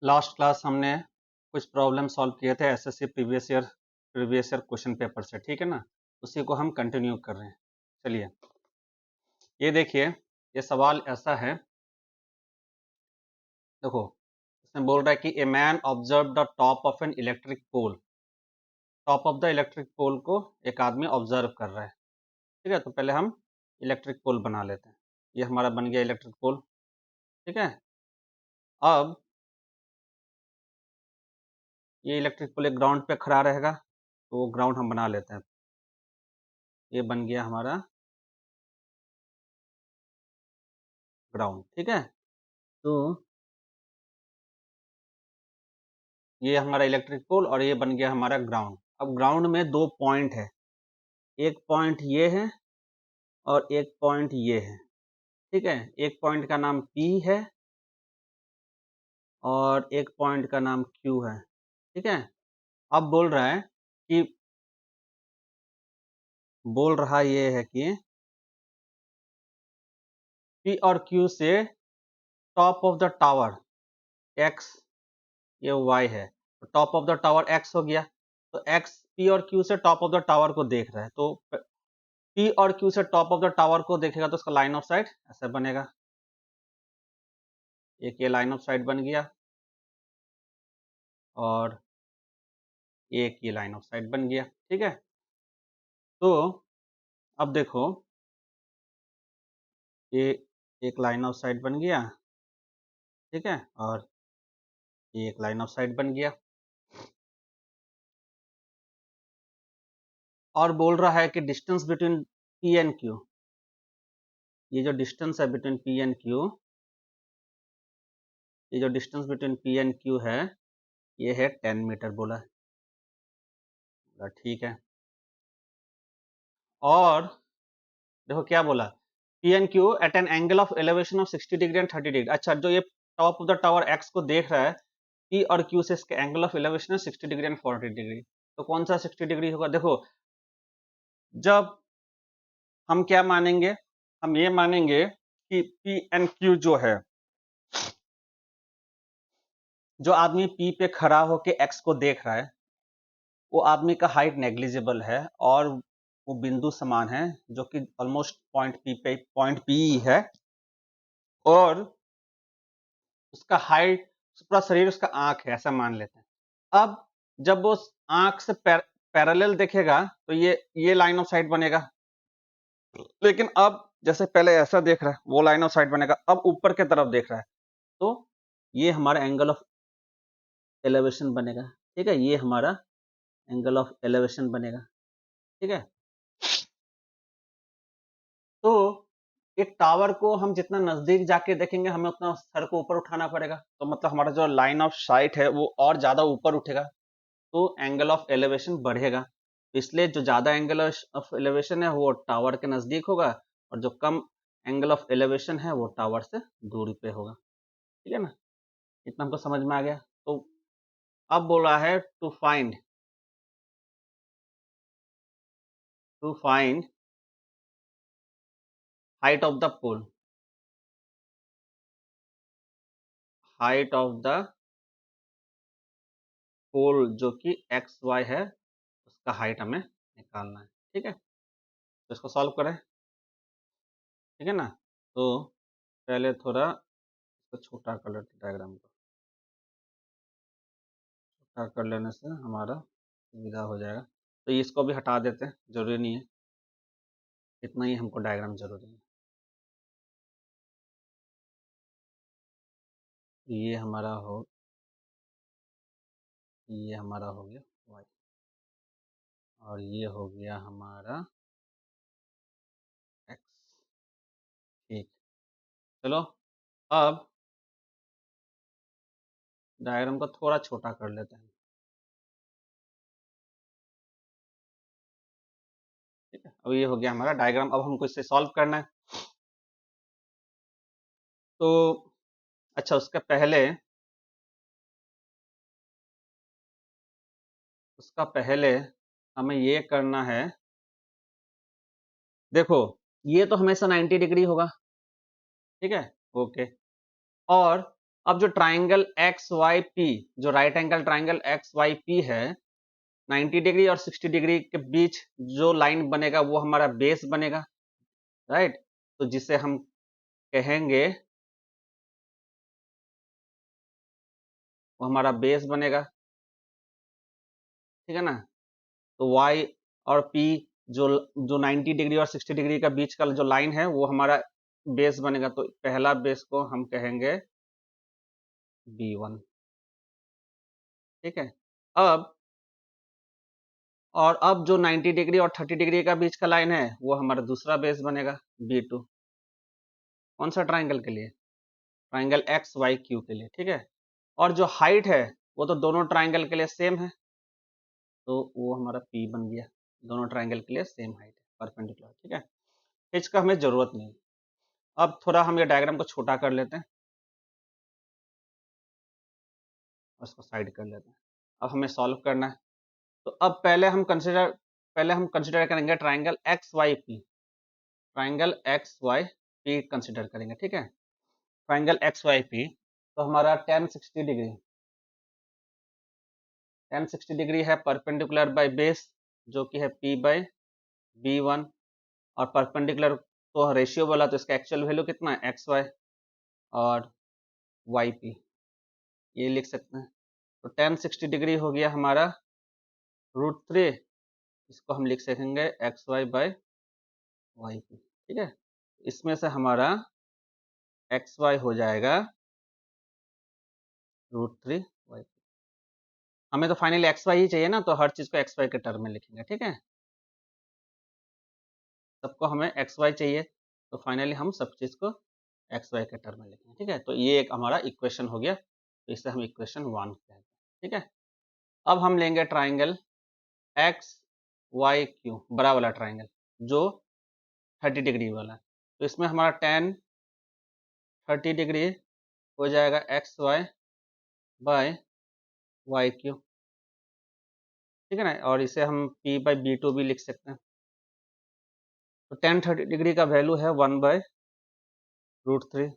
Last class हमने कुछ problem solve किए थे SSC previous year question paper से, ठीक है ना। उसी को हम कंटिन्यू कर रहे हैं। चलिए ये देखिए, ये सवाल ऐसा है, देखो इसमें बोल रहा है कि a man observe the top of an electric pole. Top of the electric pole को एक आदमी ऑब्जर्व कर रहा है, ठीक है। तो पहले हम इलेक्ट्रिक पोल बना लेते हैं। ये हमारा बन गया इलेक्ट्रिक पोल, ठीक है। अब ये इलेक्ट्रिक पोल एक ग्राउंड पे खड़ा रहेगा, तो वो ग्राउंड हम बना लेते हैं। ये बन गया हमारा ग्राउंड, ठीक है। तो ये हमारा इलेक्ट्रिक पोल और ये बन गया हमारा ग्राउंड। अब ग्राउंड में दो पॉइंट है, एक पॉइंट ये है और एक पॉइंट ये है, ठीक है। एक पॉइंट का नाम P है और एक पॉइंट का नाम Q है, ठीक है। अब बोल रहा ये है कि P और Q से top of the tower X, ये Y है, तो top of the tower X हो गया। तो X P और Q से टॉप ऑफ द टावर को देख रहा है, तो P और Q से टॉप ऑफ द टावर को देखेगा तो उसका लाइन ऑफ साइट ऐसे बनेगा। एक ये लाइन ऑफ साइट बन गया और एक ये लाइन ऑफ साइट बन गया, ठीक है। तो अब देखो, ये एक लाइन ऑफ साइट बन गया, ठीक है, और ये एक लाइन ऑफ साइट बन गया। और बोल रहा है कि distance between P and Q, ये जो डिस्टेंस है बिटवीन P एंड Q, ये जो distance between P and Q है, ये है 10 मीटर बोला है, ठीक है। और देखो क्या बोला, P and Q at an angle of elevation of 60 degree and 30 degree. अच्छा, जो ये top of the tower X को देख रहा है, P और Q से इसके एंगल ऑफ एलिवेशन है 60 डिग्री एंड 40 डिग्री। तो कौन सा 60 डिग्री होगा? देखो, जब हम क्या मानेंगे, हम ये मानेंगे कि P एंड Q जो है, जो आदमी P पे खड़ा होके X को देख रहा है, वो आदमी का हाइट नेग्लिजिबल है और वो बिंदु समान है, जो कि ऑलमोस्ट पॉइंट P है, और उसका हाइट, पूरा शरीर उसका आंख है, ऐसा मान लेते हैं। अब जब वो आंख से पैरेलल देखेगा तो ये लाइन ऑफ साइट बनेगा, लेकिन अब जैसे पहले ऐसा देख रहा है, वो लाइन ऑफ साइट बनेगा। अब ऊपर के तरफ देख रहा है, तो ये हमारा एंगल ऑफ एलिवेशन बनेगा, ठीक है। ये हमारा एंगल ऑफ एलिवेशन बनेगा, ठीक है। तो एक टावर को हम जितना नजदीक जाके देखेंगे, हमें उतना सर को ऊपर उठाना पड़ेगा, तो मतलब हमारा जो लाइन ऑफ साइट है वो और ज्यादा ऊपर उठेगा, तो एंगल ऑफ एलिवेशन बढ़ेगा। इसलिए जो ज्यादा एंगल ऑफ एलिवेशन है वो टावर के नजदीक होगा, और जो कम एंगल ऑफ एलिवेशन है वो टावर से दूरी पे होगा, ठीक है ना। इतना हमको समझ में आ गया। तो अब बोला है to find height of the pole, height of the pole जो कि एक्स वाई है, उसका हाइट हमें निकालना है, ठीक है। तो इसको सॉल्व करें, ठीक है ना। तो पहले थोड़ा इसको छोटा कर लेते, डायग्राम को छोटा कर लेने से हमारा सुविधा हो जाएगा। तो इसको भी हटा देते हैं, जरूरी नहीं है, इतना ही हमको डायग्राम जरूरी है। ये हमारा हो गया y, और ये हो गया हमारा x, ठीक। चलो अब डायग्राम को थोड़ा छोटा कर लेते हैं, ठीक है। अब ये हो गया हमारा डायग्राम। अब हमको इसे सॉल्व करना है। तो अच्छा, उसका पहले हमें ये करना है, देखो ये तो हमेशा 90 डिग्री होगा, ठीक है, ओके। और अब जो ट्राइंगल एक्स वाई पी, जो right angle triangle X Y P है, 90 डिग्री और 60 डिग्री के बीच जो लाइन बनेगा वो हमारा बेस बनेगा, राइट। तो जिसे हम कहेंगे, वो हमारा बेस बनेगा, ठीक है ना। तो y और p जो जो 90 डिग्री और 60 डिग्री का बीच का जो लाइन है वो हमारा बेस बनेगा। तो पहला बेस को हम कहेंगे B1, ठीक है। अब अब जो 90 डिग्री और 30 डिग्री का बीच का लाइन है वो हमारा दूसरा बेस बनेगा B2। कौन सा ट्राइंगल के लिए? ट्राइंगल एक्स वाई क्यू के लिए, ठीक है। और जो हाइट है वो तो दोनों ट्राइंगल के लिए सेम है, तो वो हमारा P बन गया। दोनों ट्राइंगल के लिए सेम हाइट है, परपेंडिकुलर, ठीक है। इसका हमें जरूरत नहीं। अब थोड़ा हम ये डायग्राम को छोटा कर लेते हैं, उसको साइड कर लेते हैं। अब हमें सॉल्व करना है। तो अब पहले हम कंसिडर करेंगे triangle X Y P. Triangle X Y P consider करेंगे, ठीक है। ट्राइंगल एक्स वाई पी, तो हमारा 1060 डिग्री है परपेंडिकुलर बाय बेस, जो कि है P बाय B1। और परपेंडिकुलर तो रेशियो बोला, तो इसका एक्चुअल वैल्यू कितना है, एक्स वाई और वाई पी, ये लिख सकते हैं। तो 1060 डिग्री हो गया हमारा √3, इसको हम लिख सकेंगे X Y by Y P, ठीक है। इसमें से हमारा एक्स वाई हो जाएगा √3 वाई पी। हमें तो फाइनली एक्स वाई ही चाहिए ना, तो हर चीज को एक्स वाई के टर्म में लिखेंगे, ठीक है। सबको हमें एक्स वाई चाहिए, तो फाइनली हम सब चीज को एक्स वाई के टर्म में लिखेंगे, ठीक है। तो ये एक हमारा इक्वेशन हो गया, तो इसे हम इक्वेशन 1 कहते हैं, ठीक है। अब हम लेंगे ट्राइंगल एक्स वाई क्यू, बड़ा वाला ट्राइंगल जो 30 डिग्री वाला, तो इसमें हमारा 10 30 डिग्री हो जाएगा X Y by Y Q, ठीक है ना। और इसे हम P बाई B2 भी लिख सकते हैं। तो 10 30 डिग्री का वैल्यू है 1/√3,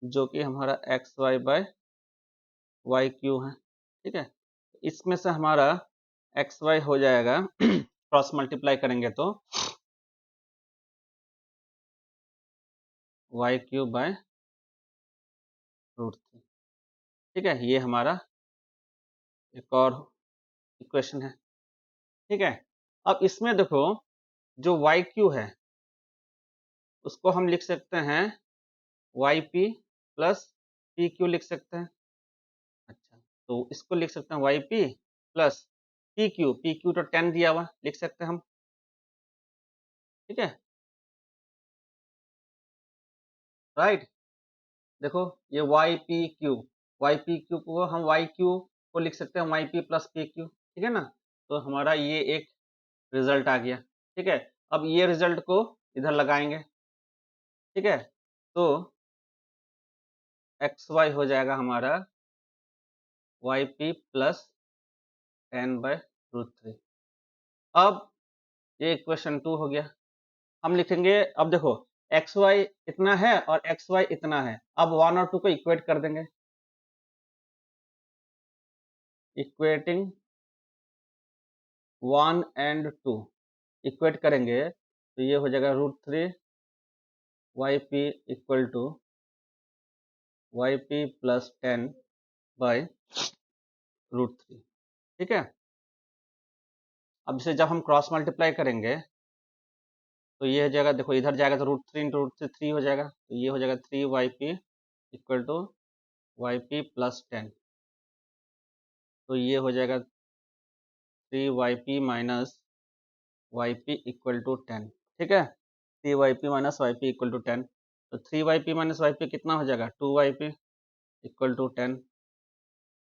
जो कि हमारा X Y by Y Q है, ठीक है। इसमें से हमारा एक्स वाई हो जाएगा क्रॉस मल्टीप्लाई करेंगे तो वाई क्यू बाय √3, ठीक है। ये हमारा एक और इक्वेशन है, ठीक है। अब इसमें देखो, जो वाई क्यू है उसको हम लिख सकते हैं Y P plus P Q लिख सकते हैं। अच्छा, तो इसको लिख सकते हैं Y P plus P Q तो 10 दिया हुआ, लिख सकते हैं हम, ठीक है, राइट। देखो ये वाई पी क्यू को हम वाई क्यू को लिख सकते हैं Y P plus P Q, ठीक है ना। तो हमारा ये एक रिजल्ट आ गया, ठीक है। अब ये रिजल्ट को इधर लगाएंगे, ठीक है। तो एक्स वाई हो जाएगा हमारा वाई पी प्लस 10/√3। अब ये इक्वेशन 2 हो गया। हम लिखेंगे, अब देखो एक्स वाई इतना है और एक्स वाई इतना है, अब 1 और 2 को इक्वेट कर देंगे। इक्वेटिंग 1 एंड 2 इक्वेट करेंगे तो ये हो जाएगा √3 Y P equal to Y P plus 10/√3, ठीक है। अब इसे जब हम क्रॉस मल्टीप्लाई करेंगे तो ये हो जाएगा, देखो इधर जाएगा तो √3 इंटू √3 3 हो जाएगा, तो ये हो जाएगा 3 Y P equal to Y P plus 10। तो ये हो जाएगा 3 Y P minus Y P equal to 10, ठीक है। 3 Y P minus Y P equal to 10, तो 3 Y P minus Y P कितना हो जाएगा, 2 वाई पी इक्वल टू 10।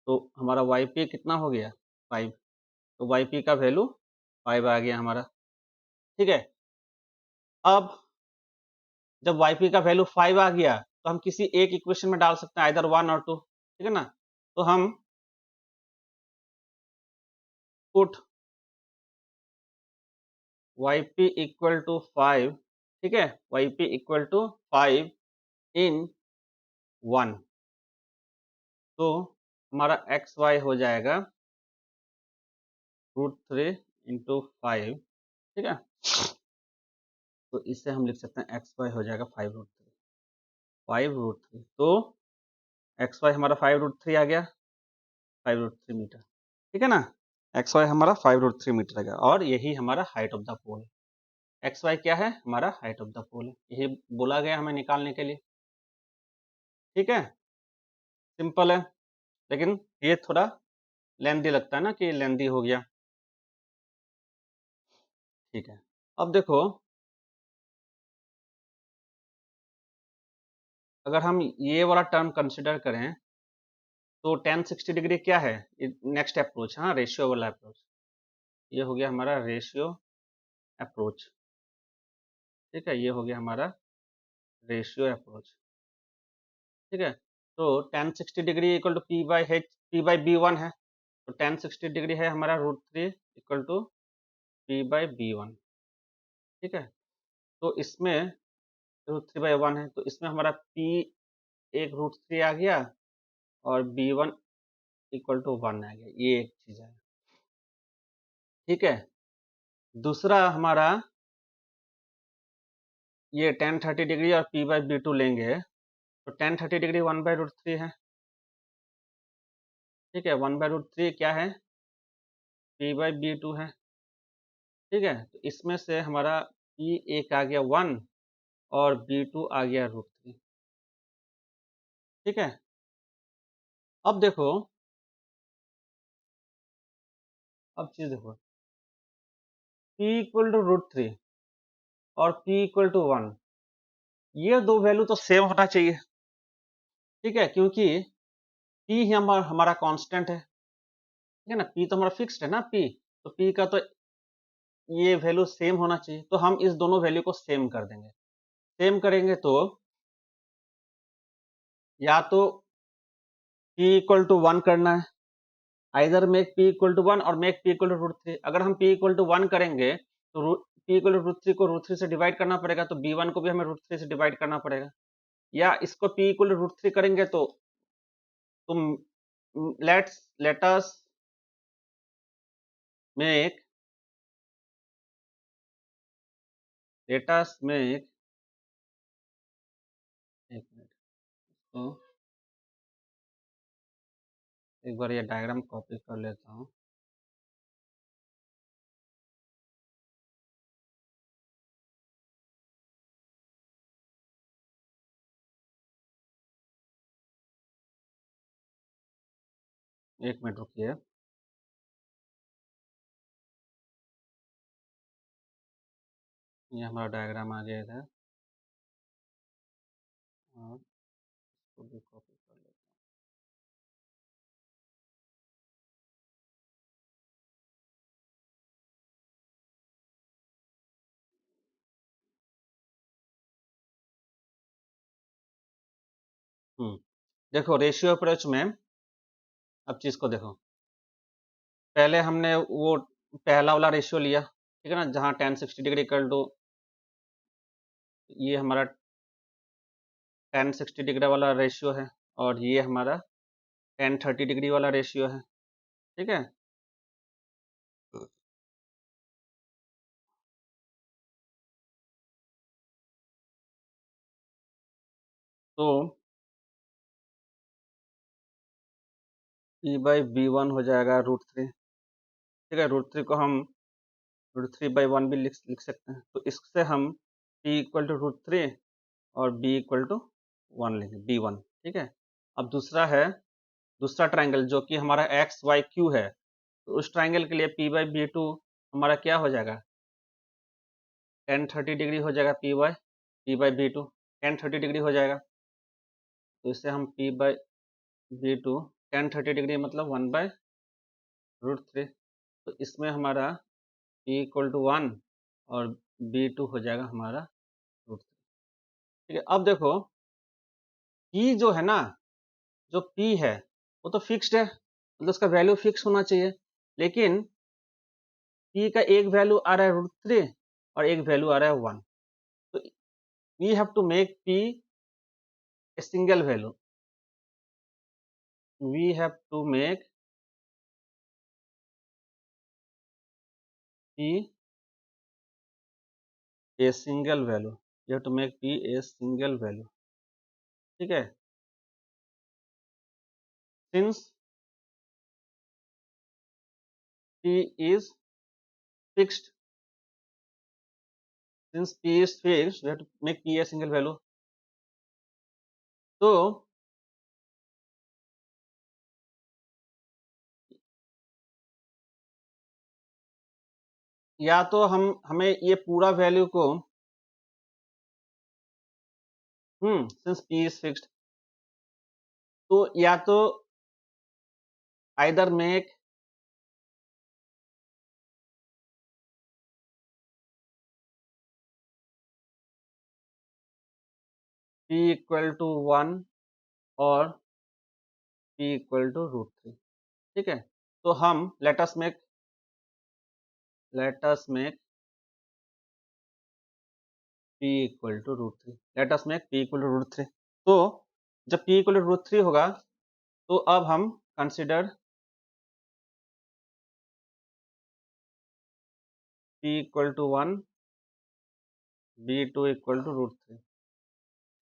तो हमारा वाई पी कितना हो गया, 5। तो वाई पी का वैल्यू 5 आ गया हमारा, ठीक है। अब जब वाई पी का वैल्यू 5 आ गया तो हम किसी एक इक्वेशन में डाल सकते हैं, आइदर 1 और 2, ठीक है ना। तो हम put Y P equal to 5, ठीक है, Y P equal to 5 in 1, तो हमारा एक्स वाई हो जाएगा √3 × 5, ठीक है। तो इससे हम लिख सकते हैं एक्स वाई हो जाएगा 5√3 तो एक्स वाई हमारा 5√3 आ गया, 5√3 मीटर, ठीक है ना। एक्स वाई हमारा 5√3 मीटर आ गया और यही हमारा हाइट ऑफ द पोल है। एक्स वाई क्या है, हमारा हाइट ऑफ द पोल है, यही बोला गया हमें निकालने के लिए, ठीक है। सिंपल है, लेकिन ये थोड़ा लेंदी लगता है ना कि लेंदी हो गया, ठीक है। अब देखो, अगर हम ये वाला टर्म कंसिडर करें तो tan 60 डिग्री क्या है, नेक्स्ट अप्रोच, हाँ, रेशियो वाला अप्रोच। ये हो गया हमारा रेशियो अप्रोच, ठीक है, ये हो गया हमारा रेशियो अप्रोच, ठीक है। तो tan 60 degree equal to P/B1 है, तो tan 60 डिग्री है हमारा √3 इक्वल टू P/B1, ठीक है। तो इसमें √3/1 है, तो इसमें हमारा P एक √3 आ गया और B1 इक्वल टू 1 आ गया, ये एक चीज है, ठीक है। दूसरा हमारा ये tan 30 डिग्री और P/B2 लेंगे, तो tan 30 डिग्री 1/√3 है, ठीक है। 1/√3 क्या है, P/B2 है, ठीक है। तो इसमें से हमारा P एक आ गया 1 और B2 आ गया √3, ठीक है। अब देखो, अब चीज देखो, P इक्वल टू √3 और P इक्वल टू 1, ये दो वैल्यू तो सेम होना चाहिए, ठीक है, क्योंकि P ही हमारा कांस्टेंट है, ठीक है ना। P तो हमारा फिक्स्ड है ना, P, तो P का तो ये वैल्यू सेम होना चाहिए, तो हम इस दोनों वैल्यू को सेम कर देंगे। सेम करेंगे तो या तो P इक्वल टू 1 करना है, either make P equal to 1 और मेक P इक्वल टू √3। अगर हम P इक्वल टू 1 करेंगे तो P इक्वल टू √3 को √3 से डिवाइड करना पड़ेगा, तो B1 को भी हमें √3 से डिवाइड करना पड़ेगा, या इसको P इक्वल टू √3 करेंगे तो तुम लेट अस मेक एक मिनट, तो एक बार ये डायग्राम कॉपी कर लेता हूँ। एक मिनट रुकिए, ये हमारा डायग्राम आ गया था और इसको भी कॉपी कर लेता हूँ। देखो रेशियो अप्रोच में, अब चीज को देखो, पहले हमने वो पहला वाला रेशियो लिया, ठीक है ना, जहाँ tan 60 डिग्री इक्वल टू, ये हमारा tan 60 डिग्री वाला रेशियो है और ये हमारा tan 30 डिग्री वाला रेशियो है, ठीक है। तो P/B1 हो जाएगा √3, ठीक है। √3 को हम √3/1 भी लिख सकते हैं, तो इससे हम P इक्वल टू √3 और B इक्वल टू 1 लेंगे, B1, ठीक है। अब दूसरा है, दूसरा ट्राइंगल जो कि हमारा XYQ है, तो उस ट्राइंगल के लिए P/B2 हमारा क्या हो जाएगा, tan 30 डिग्री हो जाएगा, P/B2 tan 30 डिग्री हो जाएगा, तो इससे हम P/B2 tan 30 डिग्री मतलब 1/√3, तो इसमें हमारा P इक्वल टू 1 और B2 हो जाएगा हमारा √3, ठीक है। अब देखो P जो है ना, जो P है वो तो फिक्स्ड है, मतलब उसका वैल्यू फिक्स होना चाहिए, लेकिन P का एक वैल्यू आ रहा है √3 और एक वैल्यू आ रहा है 1, तो we have to make P a single value, we have to make p a single value. You have to make p a single value. ठीक है, since p is fixed, since p is fixed, we have to make p a single value. तो या तो हमें ये पूरा value को since p is fixed, तो या तो either make p equal to 1 और p equal to √3. ठीक है, तो हम let us make p equal to √3. let us make p equal to √3. तो जब p equal to √3 होगा तो अब हम consider p equal to 1, b2 equal to √3.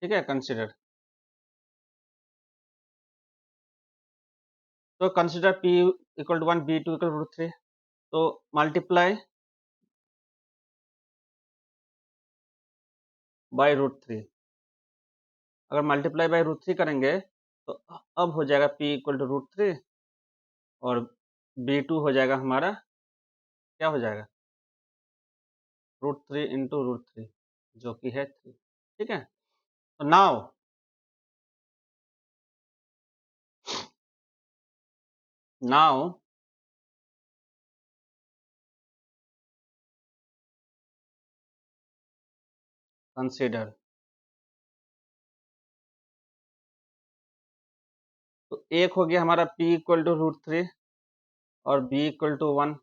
ठीक है, consider. तो consider p equal to 1, b2 equal to √3. तो multiply by √3. अगर मल्टीप्लाई बाय √3 करेंगे तो अब हो जाएगा p इक्वल टू √3 और b2 हो जाएगा हमारा, क्या हो जाएगा, √3 इंटू √3 जो कि है 3. ठीक है, तो नाउ कंसीडर. तो एक हो गया हमारा p इक्वल टू √3 और b equal to 1,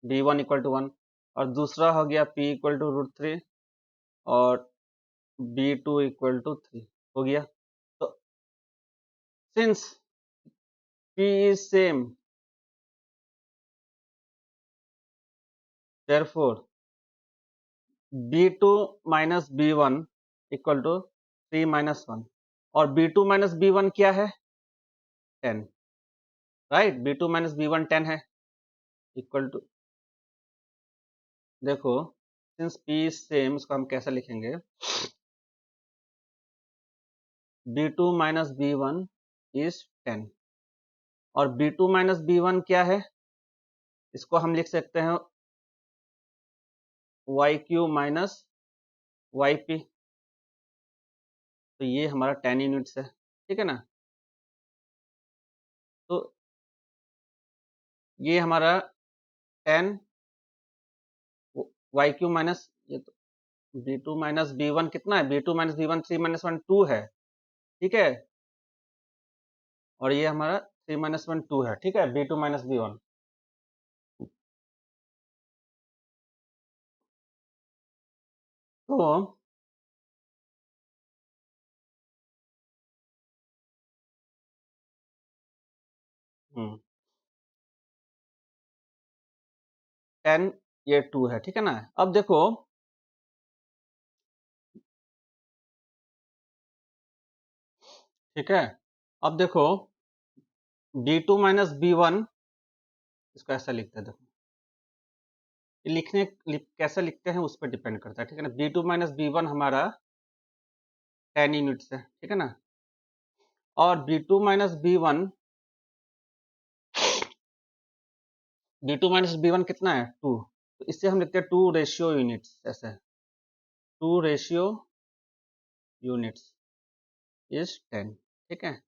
b1 equal to 1, और दूसरा हो गया p इक्वल टू √3 और b2 इक्वल टू 3 हो गया. तो since p is same, therefore b2 minus b1 equal to 3 minus 1 और b2 minus b1 क्या है, 10. राइट, b2 minus b1 10 है, इक्वल टू, देखो सिंस p इज सेम, इसको हम कैसे लिखेंगे, b2 minus b1 इज 10 और b2 minus b1 क्या है, इसको हम लिख सकते हैं yq minus yp. तो ये हमारा 10 यूनिट्स है. ठीक है ना, तो ये हमारा 10 yq माइनस ये तो b2 माइनस b1 कितना है, b2 माइनस b1 3 माइनस 1 2 है. ठीक है, और ये हमारा 3 माइनस 1 2 है. ठीक है, b2 माइनस b1. तो 10 ये 2 है. ठीक है ना, अब देखो ठीक है, अब देखो b2 माइनस b1, इसको ऐसा लिखते हैं, देखो कैसे लिखते हैं उस पर डिपेंड करता है. ठीक है ना, b2 माइनस b1 हमारा 10 यूनिट्स है. ठीक है ना, और b2 माइनस b1 कितना है, 2. तो इससे हम लिखते हैं 2 रेशियो यूनिट्स, ऐसे 2 रेशियो यूनिट्स इज 10. ठीक है,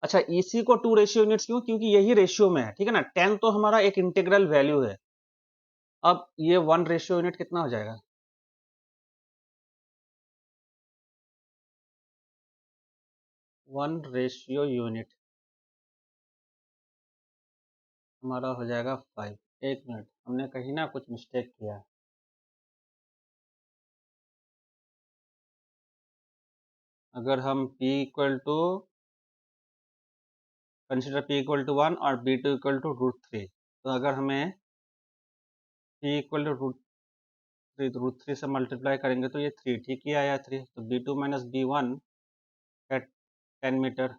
अच्छा इसी को 2 रेशियो यूनिट्स क्यों, क्योंकि यही रेशियो में है. ठीक है ना, 10 तो हमारा एक इंटीग्रल वैल्यू है. अब ये 1 रेशियो यूनिट कितना हो जाएगा, 1 रेशियो यूनिट हमारा हो जाएगा 5. एक मिनट, हमने कहीं ना कुछ मिस्टेक किया है. अगर हम p equal to consider p equal to 1 और b2 इक्वल टू √3। तो अगर हमें p इक्वल टू √3 से मल्टीप्लाई करेंगे तो ये 3 ठीक ही आया 3, तो b2 माइनस b1 है 10 मीटर,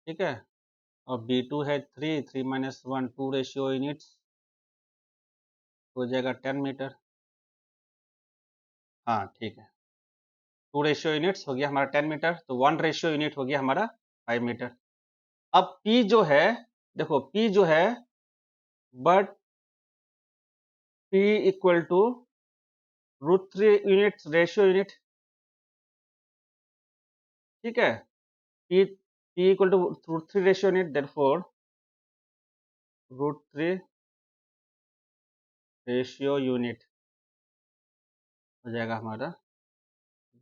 ठीक है, और b2 है 3 माइनस 1 2 रेशियो यूनिट्स हो जाएगा 10 मीटर। हाँ ठीक है, 2 रेशियो यूनिट्स हो गया हमारा 10 मीटर, तो 1 रेशियो यूनिट हो गया हमारा 5 मीटर। अब P जो है, देखो P जो है, but P equal to √3 unit ratio unit, ठीक है, P equal to √3 ratio unit, therefore √3 ratio unit हो जाएगा हमारा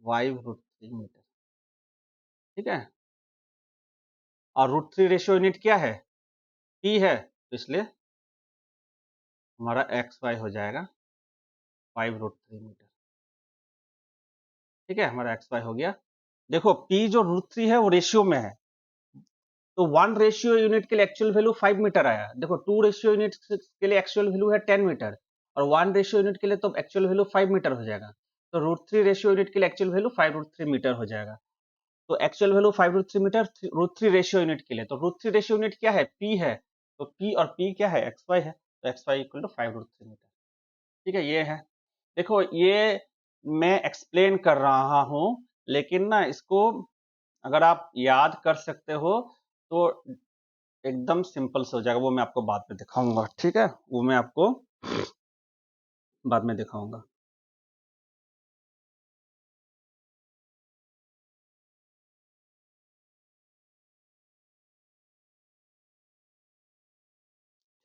5√3 मीटर, ठीक है, और √3 रेशियो यूनिट क्या है, P है, तो इसलिए हमारा XY हो जाएगा 5√3 मीटर, ठीक है, हमारा XY हो गया। देखो P जो √3 है वो रेशियो में है, तो 1 रेशियो यूनिट के लिए एक्चुअल वैल्यू 5 मीटर आया। देखो 2 रेशियो यूनिट के लिए एक्चुअल वैल्यू है 10 मीटर, और 1 रेशियो यूनिट के लिए तो एक्चुअल वैल्यू 5 मीटर हो जाएगा, तो √3 रेशियो यूनिट के लिए एक्चुअल वैल्यू 5√3 मीटर हो जाएगा। तो actual value 5√3 metre √3 ratio unit के लिए, तो √3 रेशियो यूनिट क्या है, P है, तो P और P क्या है, XY है, तो XY इक्वल टू 5√3 मीटर, ठीक है, ये है। देखो ये मैं एक्सप्लेन कर रहा हूं, लेकिन ना इसको अगर आप याद कर सकते हो तो एकदम सिंपल से हो जाएगा, वो मैं आपको बाद में दिखाऊंगा, ठीक है, वो मैं आपको बाद में दिखाऊंगा।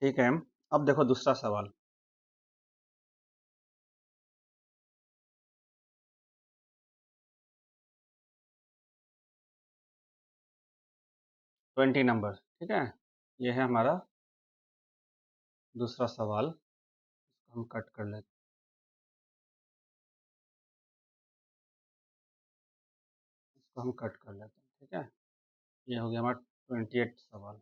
ठीक है, अब देखो दूसरा सवाल। ट्वेंटी नंबर, ठीक है, ये है हमारा दूसरा सवाल, हम कट कर लेते हैं, इसको हम कट कर लेते हैं, ठीक है, ये हो गया हमारा 28 सवाल।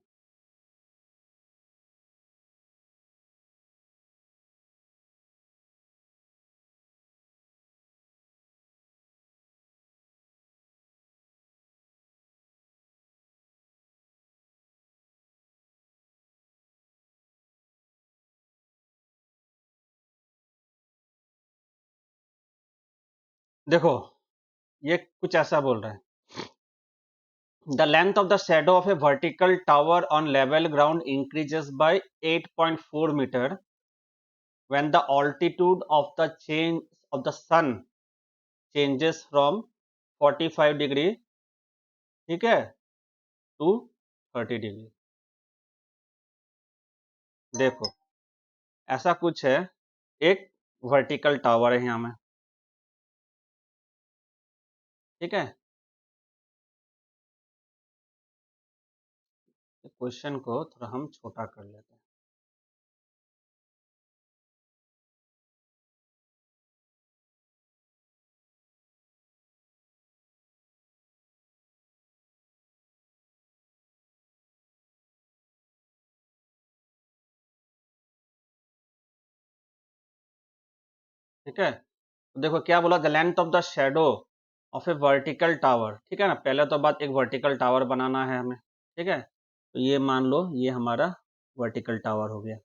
देखो ये कुछ ऐसा बोल रहा है, the length of the shadow of a vertical tower on level ground increases by 8.4 metre when the altitude of the change of the sun changes from 45 degree, ठीक है, टू 30 डिग्री। देखो ऐसा कुछ है, एक वर्टिकल टावर है यहाँ में, ठीक है, क्वेश्चन को थोड़ा हम छोटा कर लेते हैं, ठीक है, तो देखो क्या बोला, the length of the shadow of a vertical tower, ठीक है ना, पहले तो बात एक वर्टिकल टावर बनाना है हमें, ठीक है, तो ये मान लो ये हमारा वर्टिकल टावर हो गया,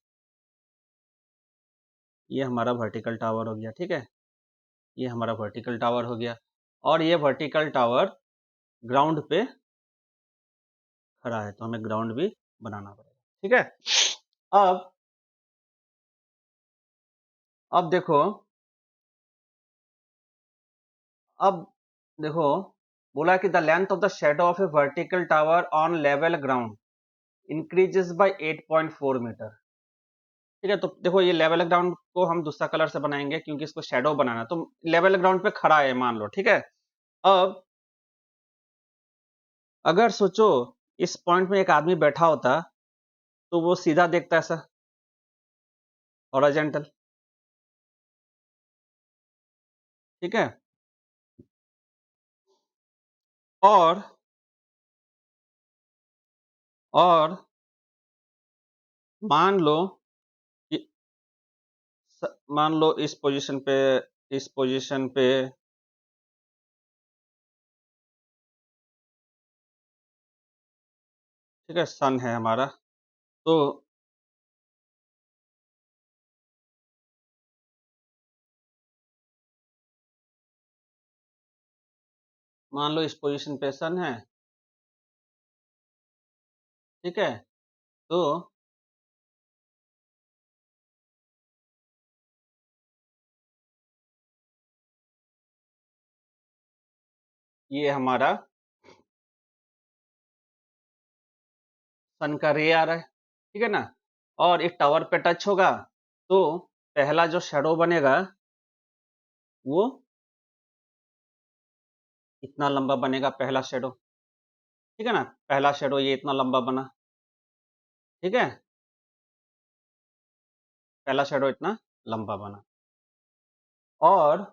ये हमारा वर्टिकल टावर हो गया, ठीक है, ये हमारा वर्टिकल टावर हो गया, और ये वर्टिकल टावर ग्राउंड पे खड़ा है, तो हमें ग्राउंड भी बनाना पड़ेगा, ठीक है। अब अब देखो अब देखो बोला कि the length of the shadow of a vertical tower on level ground increases by 8.4 metre, ठीक है, तो देखो ये लेवल ग्राउंड को हम दूसरा कलर से बनाएंगे क्योंकि इसको शेडो बनाना है, तो लेवल ग्राउंड पे खड़ा है मान लो, ठीक है। अब अगर सोचो इस पॉइंट में एक आदमी बैठा होता तो वो सीधा देखता ऐसा हॉरिजॉन्टल, ठीक है, और और मान लो कि मान लो इस पोजीशन पे ठीक है, सन है हमारा। तो मान लो इस पोजीशन पे सन है, ठीक है। तो ये हमारा सन का रे आ रहा है, ठीक है ना। और एक टावर पे टच होगा तो पहला जो शेडो बनेगा वो इतना लंबा बनेगा, पहला शेडो, ठीक है ना। पहला शेडो ये इतना लंबा बना, ठीक है। पहला शेडो इतना लंबा बना। और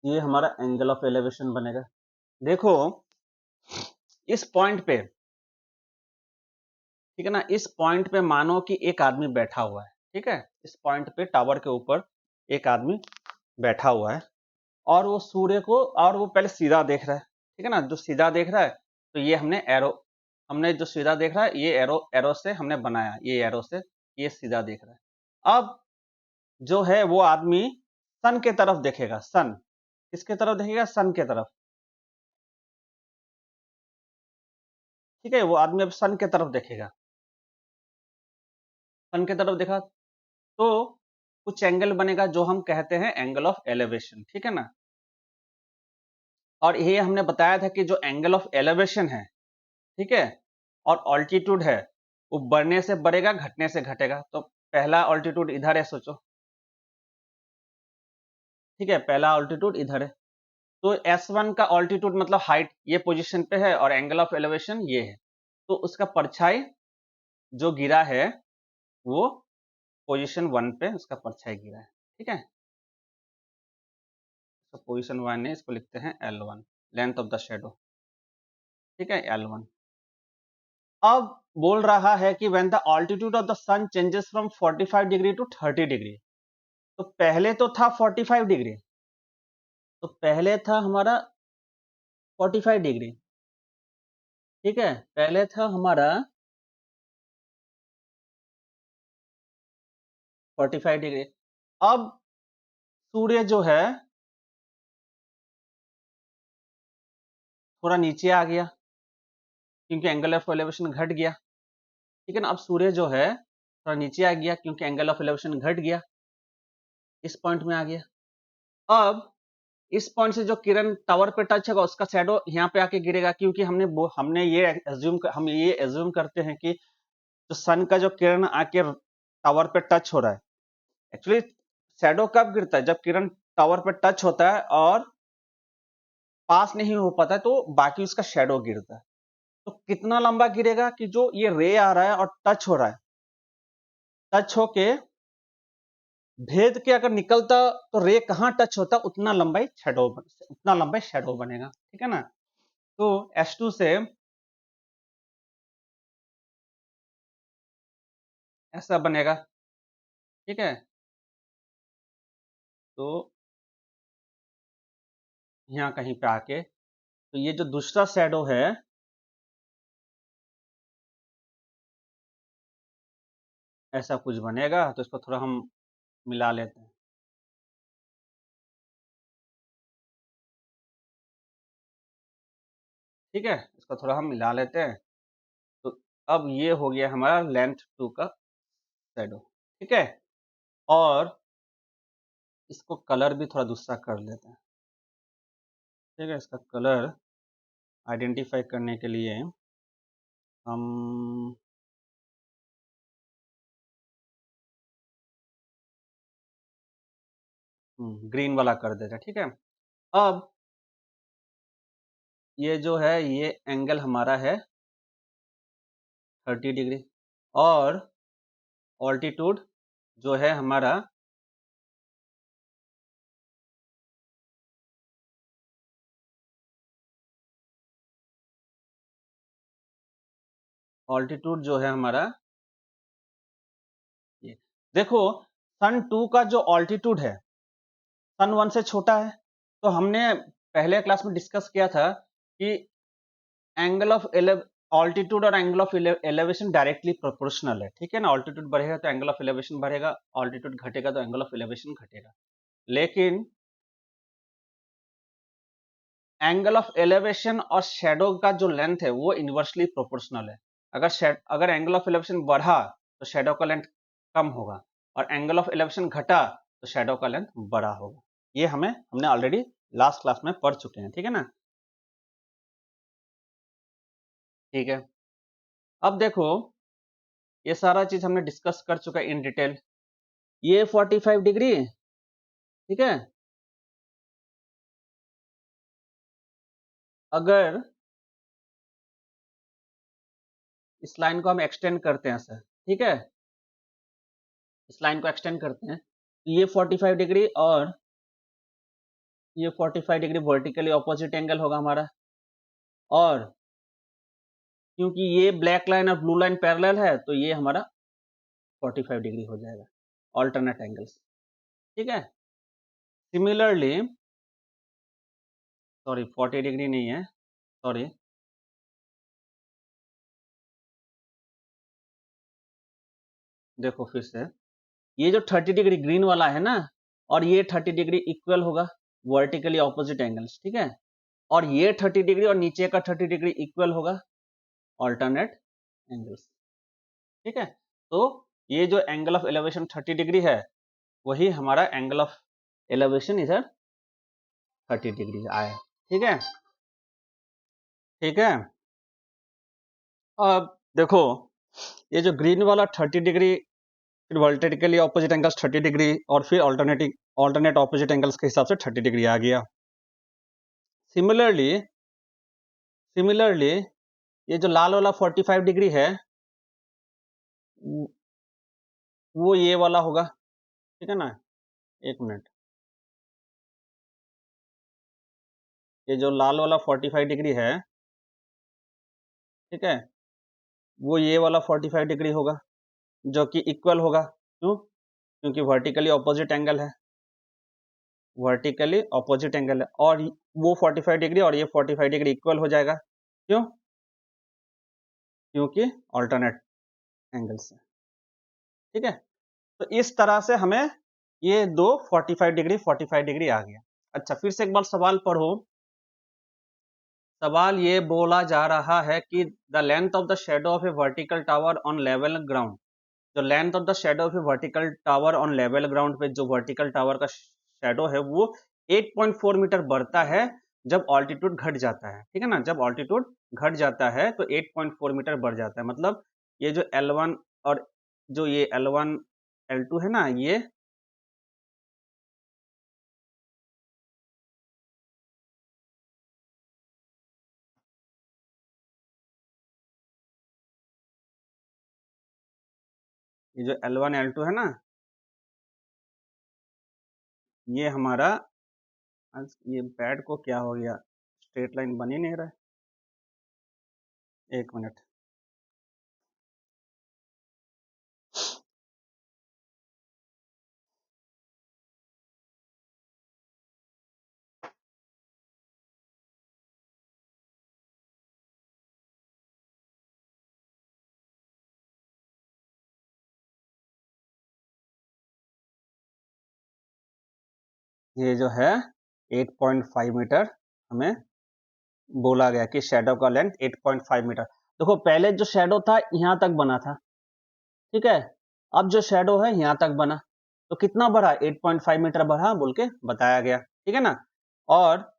ये हमारा एंगल ऑफ एलिवेशन बनेगा। देखो इस पॉइंट पे, ठीक है ना, इस पॉइंट पे मानो कि एक आदमी बैठा हुआ है, ठीक है। इस पॉइंट पे टावर के ऊपर एक आदमी बैठा हुआ है और वो सूर्य को, और वो पहले सीधा देख रहा है, ठीक है ना। जो सीधा देख रहा है तो ये हमने जो सीधा देख रहा है ये एरो से हमने बनाया, ये एरो से ये सीधा देख रहा है। अब जो है वो आदमी सन के तरफ देखेगा, सन किसके तरफ देखेगा, सन के तरफ, ठीक है। वो आदमी अब सन के तरफ देखेगा, सन के तरफ देखा तो कुछ एंगल बनेगा जो हम कहते हैं एंगल ऑफ एलिवेशन, ठीक है ना। और ये हमने बताया था कि जो एंगल ऑफ एलिवेशन है, ठीक है, और ऑल्टीट्यूड है, वो बढ़ने से बढ़ेगा, घटने से घटेगा। तो पहला ऑल्टीट्यूड इधर है, सोचो, ठीक है, पहला ऑल्टीट्यूड इधर है। तो S1 का ऑल्टीट्यूड मतलब हाइट ये पोजीशन पे है और एंगल ऑफ एलिवेशन ये है। तो उसका परछाई जो गिरा है वो पोजीशन 1 पे उसका परछाई गिरा है, ठीक है। तो पोजीशन 1 है, इसको लिखते हैं L1, length of the shadow, ठीक है, L1। अब बोल रहा है कि when the altitude of the sun changes from 45 degree to 30 degree. तो पहले तो था 45 डिग्री, तो पहले था हमारा 45 डिग्री, ठीक है, पहले था हमारा 45 डिग्री। अब सूर्य जो है थोड़ा नीचे आ गया क्योंकि एंगल ऑफ एलिवेशन घट गया, ठीक है ना। अब सूर्य जो है थोड़ा नीचे आ गया क्योंकि एंगल ऑफ एलिवेशन घट गया, इस पॉइंट में आ गया। अब इस पॉइंट से जो किरण टावर पे टच होगा उसका शैडो यहाँ पे आके गिरेगा, क्योंकि हम ये एज्यूम करते हैं कि जो सन का जो किरण आके टावर पे टच हो रहा है, एक्चुअली शैडो कब गिरता है, जब किरण टावर पे टच होता है और पास नहीं हो पाता है तो बाकी उसका शैडो गिरता है। तो कितना लंबा गिरेगा कि जो ये रे आ रहा है और टच हो रहा है, टच होके भेद के अगर निकलता तो रे कहां टच होता उतना लंबाई शेडो बनेगा, ठीक है ना। तो S2 से ऐसा बनेगा, ठीक है। तो यहाँ कहीं पे आके तो ये जो दूसरा शेडो है ऐसा कुछ बनेगा। तो इसको थोड़ा हम मिला लेते हैं, ठीक है, इसको थोड़ा हम मिला लेते हैं। तो अब ये हो गया हमारा लेंथ 2 का शेडो, ठीक है। और इसको कलर भी थोड़ा दूसरा कर लेते हैं, ठीक है। इसका कलर आइडेंटिफाई करने के लिए हम ग्रीन वाला कर देते हैं, ठीक है। अब ये जो है ये एंगल हमारा है 30 डिग्री और ऑल्टीट्यूड जो है हमारा ऑल्टीट्यूड जो है हमारा ये देखो, सन 2 का जो ऑल्टीट्यूड है सन 1 से छोटा है। तो हमने पहले क्लास में डिस्कस किया था कि एंगल ऑफ ऑल्टीट्यूड और angle of elevation directly proportional है, ठीक है ना। ऑल्टीट्यूड बढ़ेगा तो एंगल ऑफ एलिवेशन बढ़ेगा, ऑल्टीट्यूड घटेगा तो एंगल ऑफ एलिवेशन घटेगा। लेकिन एंगल ऑफ एलिवेशन और शेडो का जो लेंथ है वो इनवर्सली प्रोपोर्शनल है। अगर एंगल ऑफ एलिवेशन बढ़ा तो शेडो का लेंथ कम होगा, और एंगल ऑफ एलिवेशन घटा तो शेडो का लेंथ बड़ा होगा। ये हमने ऑलरेडी लास्ट क्लास में पढ़ चुके हैं, ठीक है ना। ठीक है, अब देखो ये सारा चीज हमने डिस्कस कर चुका है इन डिटेल। ये 45 डिग्री, ठीक है। अगर इस लाइन को हम एक्सटेंड करते हैं सर, ठीक है, इस लाइन को एक्सटेंड करते हैं, ये 45 डिग्री और ये 45 डिग्री वर्टिकली ऑपोजिट एंगल होगा हमारा। और क्योंकि ये ब्लैक लाइन और ब्लू लाइन पैरेलल है तो ये हमारा 45 डिग्री हो जाएगा, ऑल्टरनेट एंगल्स, ठीक है। सिमिलरली, सॉरी 40 डिग्री नहीं है, सॉरी, देखो फिर से, ये जो 30 डिग्री ग्रीन वाला है ना, और ये 30 डिग्री इक्वल होगा वर्टिकली ऑपोजिट एंगल्स, ठीक है। और ये 30 डिग्री और नीचे का 30 डिग्री इक्वल होगा ऑल्टरनेट एंगल्स, ठीक है। तो ये जो एंगल ऑफ एलिवेशन 30 डिग्री है वही हमारा एंगल ऑफ एलिवेशन इधर 30 डिग्री आया, ठीक है, ठीक है। अब देखो ये जो ग्रीन वाला 30 डिग्री, फिर वर्टिकली ऑपोजिट एंगल्स 30 डिग्री, और फिर ऑल्टरनेट ऑपोजिट एंगल्स के हिसाब से 30 डिग्री आ गया। सिमिलरली ये जो लाल वाला 45 डिग्री है वो ये वाला होगा, ठीक है ना। एक मिनट, ये जो लाल वाला 45 डिग्री है, ठीक है, वो ये वाला 45 डिग्री होगा जो कि इक्वल होगा, क्यों, क्योंकि वर्टिकली ऑपोजिट एंगल है, वर्टिकली ऑपोजिट एंगल है, और वो 45 डिग्री और ये 45 डिग्री इक्वल हो जाएगा, क्यों, क्योंकि ऑल्टरनेट एंगल्स है, ठीक है। तो इस तरह से हमें ये दो 45 डिग्री आ गया। अच्छा, फिर से एक बार सवाल पढ़ो। सवाल ये बोला जा रहा है कि the length of the shadow of a vertical tower on level ground, जो length of the shadow of a vertical tower on level ground पे जो वर्टिकल टावर का शेडो है वो 8.4 मीटर बढ़ता है जब ऑल्टीट्यूड घट जाता है, ठीक है ना। जब ऑल्टीट्यूड घट जाता है तो 8.4 मीटर बढ़ जाता है। मतलब ये जो L1 और जो ये L1 L2 है ना, ये जो L1 L2 है ना, ये हमारा, ये पैड को क्या हो गया, स्ट्रेट लाइन बन ही नहीं रहा है, एक मिनट। ये जो है 8.5 मीटर हमें बोला गया कि शेडो का लेंथ 8.5 मीटर। देखो पहले जो शेडो था यहां तक बना था, ठीक है, अब जो शेडो है यहां तक बना, तो कितना बढ़ा, 8.5 मीटर बढ़ा बोल के बताया गया, ठीक है ना। और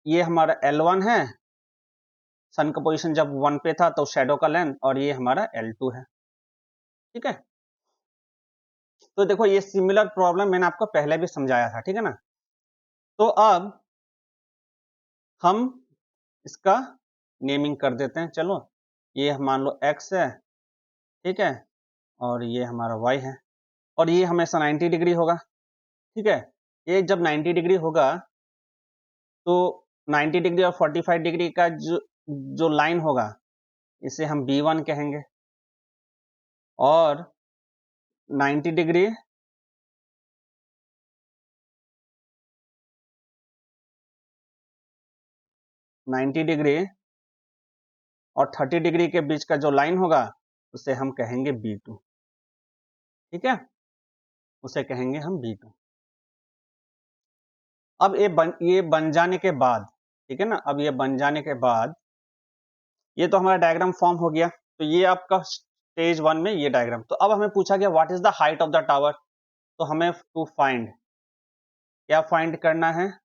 ये हमारा L1 है, सन का पोजीशन जब 1 पे था तो शेडो का लेंथ, और ये हमारा L2 है, ठीक है। तो देखो ये सिमिलर प्रॉब्लम मैंने आपको पहले भी समझाया था, ठीक है ना। तो अब हम इसका नेमिंग कर देते हैं, चलो। ये मान लो x है, ठीक है, और ये हमारा y है, और ये हमेशा 90 डिग्री होगा, ठीक है। ये जब 90 डिग्री होगा तो 90 डिग्री और 45 डिग्री का जो जो लाइन होगा इसे हम B1 कहेंगे, और 90 डिग्री 90 डिग्री और 30 डिग्री के बीच का जो लाइन होगा उसे हम कहेंगे B2। ठीक है, उसे कहेंगे हम B2। अब ये बन जाने के बाद, ठीक है ना, अब ये बन जाने के बाद ये तो हमारा डायग्राम फॉर्म हो गया। तो ये आपका स्टेज 1 में ये डायग्राम। तो अब हमें पूछा गया what is the height of the tower. तो हमें टू फाइंड, क्या फाइंड करना है,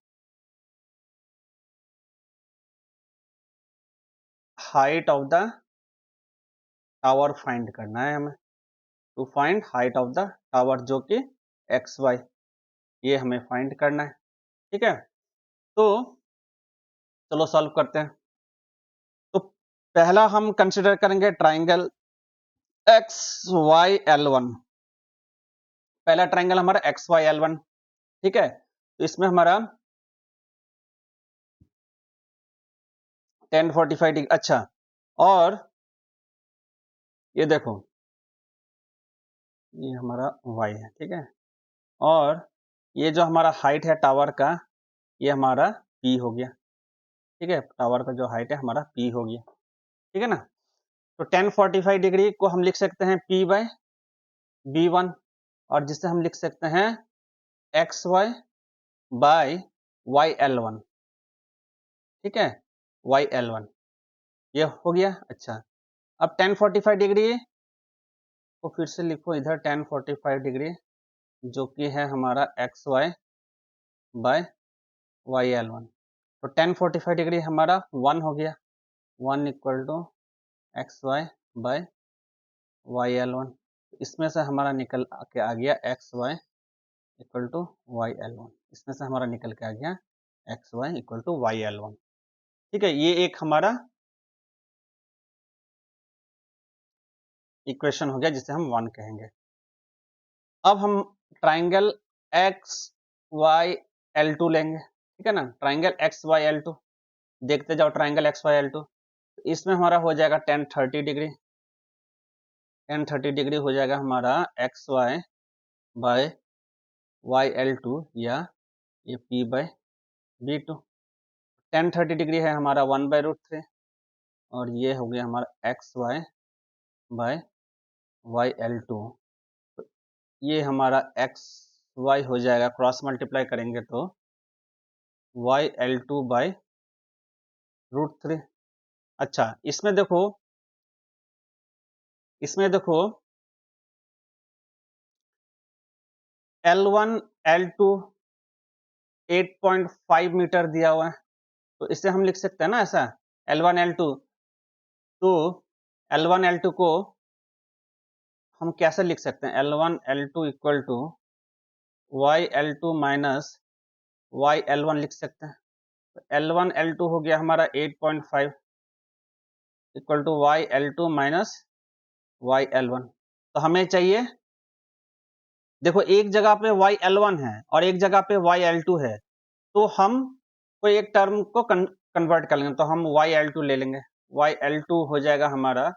height of the tower find करना है हमें। To find height of the tower, जो कि XY, ये हमें फाइंड करना है। ठीक है, तो चलो सॉल्व करते हैं। तो पहला हम कंसिडर करेंगे ट्राइंगल XYL1। पहला ट्राइंगल हमारा XYL1। ठीक है, तो इसमें हमारा 1045 डिग्री। अच्छा, और ये देखो, ये हमारा Y है। ठीक है, और ये जो हमारा हाइट है टावर का, ये हमारा P हो गया। ठीक है, टावर का जो हाइट है हमारा P हो गया। ठीक है ना, तो 1045 डिग्री को हम लिख सकते हैं P बाय B1, और जिससे हम लिख सकते हैं XY बाय YL1। ठीक है, YL1 ये हो गया। अच्छा, अब 1045 डिग्री को फिर से लिखो इधर, 1045 डिग्री जो कि है हमारा XY बाय YL1। तो 1045 डिग्री हमारा 1 हो गया, 1 equal to XY bye YL1। इसमें से हमारा निकल के आ गया XY इक्वल टू YL1। इसमें से हमारा निकल के आ गया XY इक्वल टू YL1। ठीक है, ये एक हमारा इक्वेशन हो गया जिसे हम 1 कहेंगे। अब हम ट्राइंगल XYL2 लेंगे। ठीक है ना, ट्राइंगल XYL2 देखते जाओ, ट्राइंगल XYL2। इसमें हमारा हो जाएगा 1030 डिग्री। 1030 डिग्री हो जाएगा हमारा XY बाय YL2, या ये P बाय B2। 1030 डिग्री है हमारा 1/√3, और ये हो गया हमारा XY बाय YL2। तो ये हमारा XY हो जाएगा, क्रॉस मल्टीप्लाई करेंगे तो YL2 बाय √3। अच्छा, इसमें देखो, L1 L2 8.5 मीटर दिया हुआ है, तो इससे हम लिख सकते हैं ना ऐसा, L1 L2। तो L1 L2 को हम कैसे लिख सकते हैं, L1 L2 equal to YL2 minus YL1 लिख सकते हैं। तो L1 L2 हो गया हमारा 8.5 equal to YL2 minus YL1। तो हमें चाहिए, देखो एक जगह पे YL1 है और एक जगह पे YL2 है, तो हम कोई एक टर्म को कन्वर्ट कर लेंगे। तो हम YL2 ले लेंगे। YL2 हो जाएगा हमारा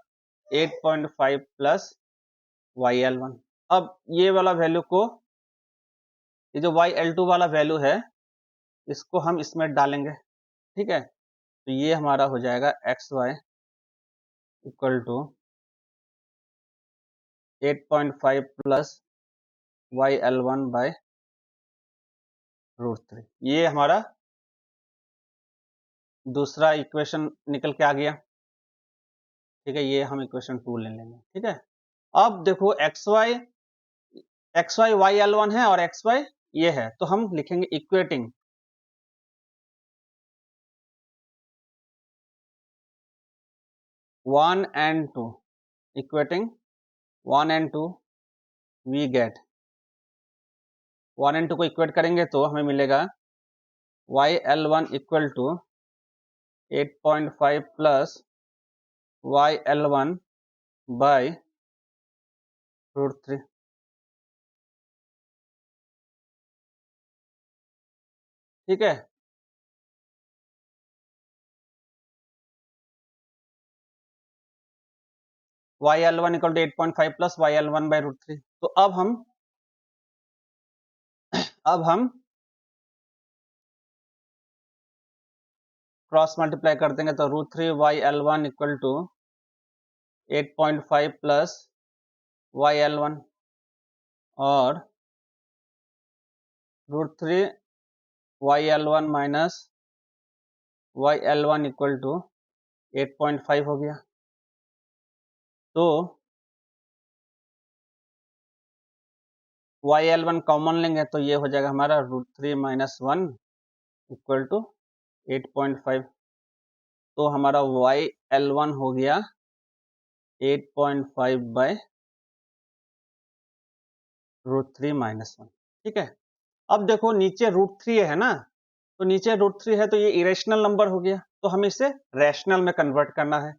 8.5 प्लस YL1। अब ये वाला वैल्यू को, ये जो YL2 वाला वैल्यू है, इसको हम इसमें डालेंगे। ठीक है, तो ये हमारा हो जाएगा XY equal to 8.5 plus YL1 by √3। ये हमारा दूसरा इक्वेशन निकल के आ गया। ठीक है, ये हम इक्वेशन 2 ले लेंगे। ठीक है, अब देखो XY YL1 है और XY ये है, तो हम लिखेंगे equating 1 and 2, equating 1 and 2 we get 1 and 2 को इक्वेट करेंगे तो हमें मिलेगा YL1 equal to 8.5 plus YL1 by √3। ठीक है, YL1 equal to 8.5 plus YL1 by root 3। तो अब हम क्रॉस मल्टीप्लाई कर देंगे तो root 3 YL1 equal to 8.5 plus YL1 और root 3 YL1 minus YL1 equal to 8.5 हो गया। तो YL1 कॉमन लेंगे तो ये हो जाएगा हमारा रूट 3 माइनस 1 इक्वल टू 8.5। तो हमारा YL1 हो गया 8.5 बाय रूट 3 माइनस 1। ठीक है, अब देखो नीचे रूट 3 है ना, तो नीचे रूट 3 है तो ये इरेशनल नंबर हो गया, तो हमें इसे रैशनल में कन्वर्ट करना है।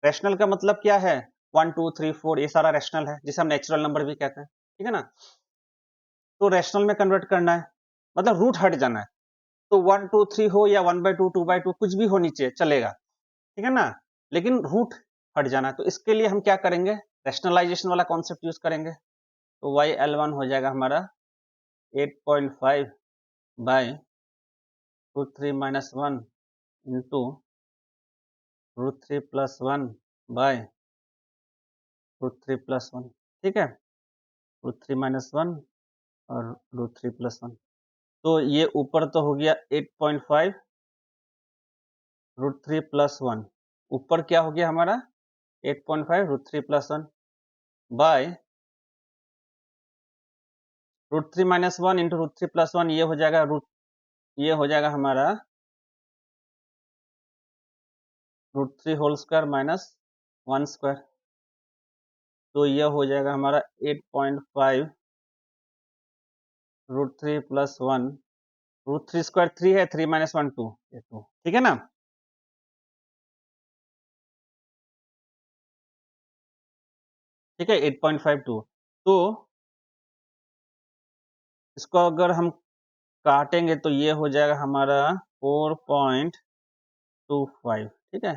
रैशनल का मतलब क्या है, 1 2 3 4 ये सारा रैशनल है, जिसे हम नेचुरल नंबर भी कहते हैं। ठीक है ना, तो रैशनल में कन्वर्ट करना है, मतलब रूट हट जाना है। तो 1 2 3 हो या 1/2 2/2 कुछ भी हो नीचे चलेगा, ठीक है ना, लेकिन रूट हट जाना है। तो इसके लिए हम क्या करेंगे, रैशनलाइजेशन वाला कॉन्सेप्ट यूज करेंगे। तो YL1 हो जाएगा हमारा 8.5 by root 3 minus 1 into root 3 plus 1 by root 3 plus 1। ठीक है, रूट 3 माइनस 1 और रूट 3 प्लस 1। तो ये ऊपर तो हो गया 8.5 रूट 3 प्लस 1, ऊपर क्या हो गया हमारा 8.5 root 3 plus 1 by root 3 minus 1 into root 3 plus 1, ये हो जाएगा ये हो जाएगा हमारा root 3 whole square minus 1 square. तो ये हो जाएगा हमारा 8.5 रूट 3 प्लस 1, रूट 3 स्क्वायर 3 है, 3 माइनस 1 2, ये 2। ठीक है ना, ठीक है 8.52। तो इसको अगर हम काटेंगे तो ये हो जाएगा हमारा 4.25। ठीक है,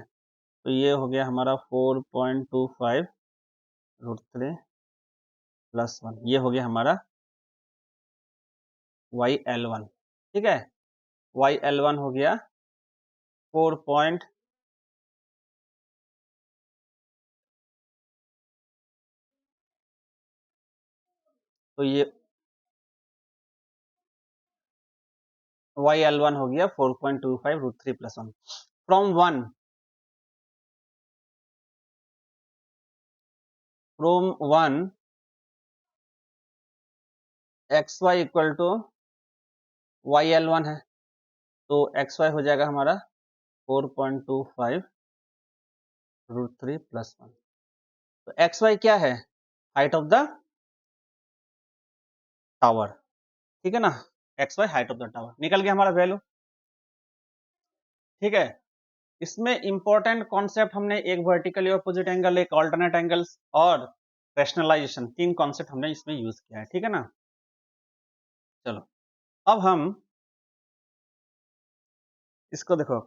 तो ये हो गया हमारा 4.25 रूट 3 प्लस 1, ये हो गया हमारा YL1। ठीक है, YL1 हो गया 4 पॉइंट, तो ये YL1 हो गया 4.25 root 3 plus 1 from 1 XY equal to YL1 है, तो XY हो जाएगा हमारा 4.25 रूट 3 प्लस 1। तो XY क्या है, हाइट ऑफ द टावर। ठीक है ना, XY height of the tower निकल गया हमारा वैल्यू। ठीक है, इसमें इंपॉर्टेंट कॉन्सेप्ट हमने एक वर्टिकली ऑपोजिट एंगल, एक ऑल्टरनेट एंगल्स और रैशनलाइजेशन, 3 कॉन्सेप्ट हमने इसमें यूज किया है। ठीक है ना, चलो अब हम इसको देखो,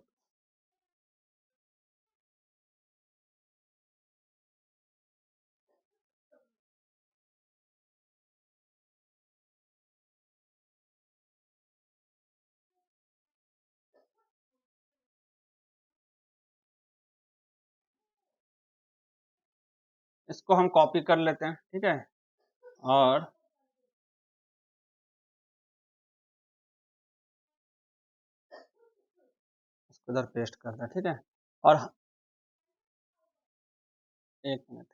इसको हम कॉपी कर लेते हैं। ठीक है, और इसको इधर पेस्ट करते हैं। ठीक है, और एक मिनट,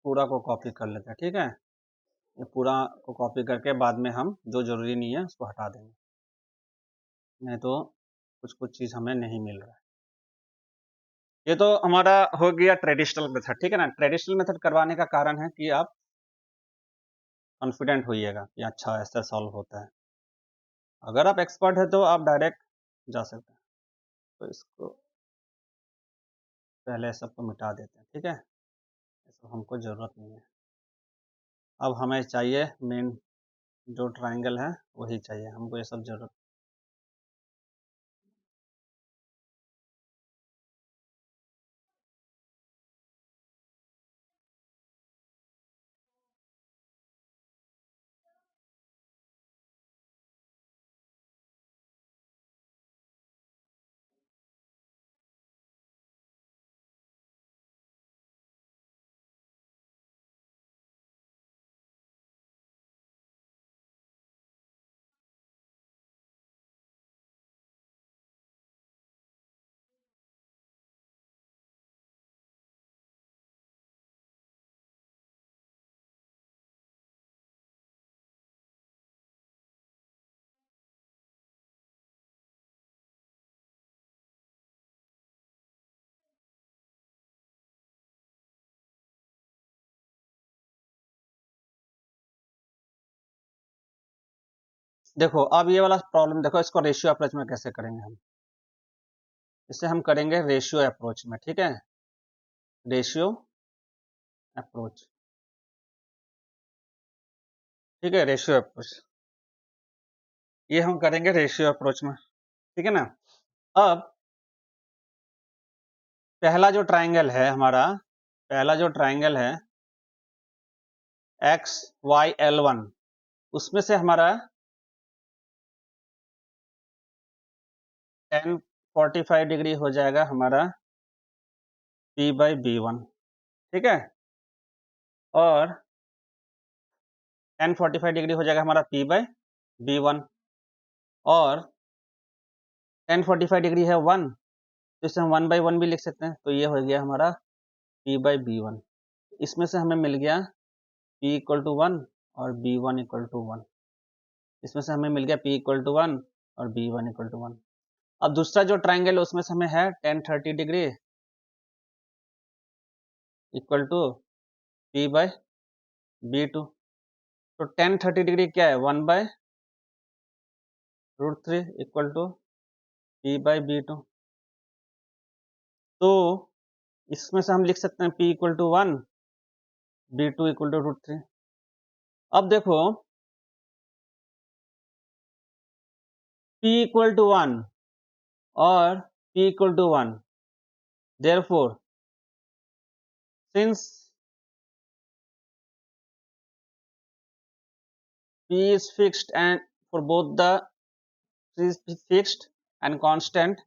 पूरा को कॉपी कर लेते हैं। ठीक है, ये पूरा को कॉपी करके बाद में हम जो जरूरी नहीं है उसको हटा देंगे, नहीं तो कुछ कुछ चीज हमें नहीं मिल रहा है। ये तो हमारा हो गया ट्रेडिशनल मेथड। ठीक है ना, ट्रेडिशनल मेथड करवाने का कारण है कि आप कॉन्फिडेंट होइएगा कि अच्छा ऐसा सॉल्व होता है। अगर आप एक्सपर्ट है तो आप डायरेक्ट जा सकते हैं। तो इसको पहले सबको मिटा देते हैं, ठीक है, ये सब हमको ज़रूरत नहीं है। अब हमें चाहिए मेन जो ट्राइंगल है वही चाहिए हमको, ये सब ज़रूरत। देखो अब ये वाला प्रॉब्लम देखो, इसको रेशियो अप्रोच में कैसे करेंगे हम। इसे हम करेंगे रेशियो अप्रोच में, ठीक है, रेशियो अप्रोच, ठीक है, रेशियो अप्रोच ये हम करेंगे रेशियो अप्रोच में, ठीक है ना। अब पहला जो ट्राइंगल है हमारा, पहला जो ट्राइंगल है एक्स वाई एल वन, उसमें से हमारा tan 45 डिग्री हो जाएगा हमारा P बाई बी वन, ठीक है, और tan 45 डिग्री हो जाएगा हमारा P बाई बी वन, और tan 45 डिग्री है 1, तो इसे हम 1 बाई 1 भी लिख सकते हैं, तो ये हो गया हमारा P बाई बी वन। इसमें से हमें मिल गया P इक्वल टू 1 और बी वन इक्वल टू 1, इसमें से हमें मिल गया P इक्वल टू 1 और बी वन इक्वल टू 1। अब दूसरा जो ट्राइंगल है उसमें से हमें है tan 30 degree equal to P by B two, तो tan 30 डिग्री क्या है 1 by √3 equal to P by B two, तो इसमें से हम लिख सकते हैं P equal to 1, B two equal to √3। अब देखो P इक्वल टू 1 और P equal to 1, therefore since P is fixed and for both the is fixed and constant,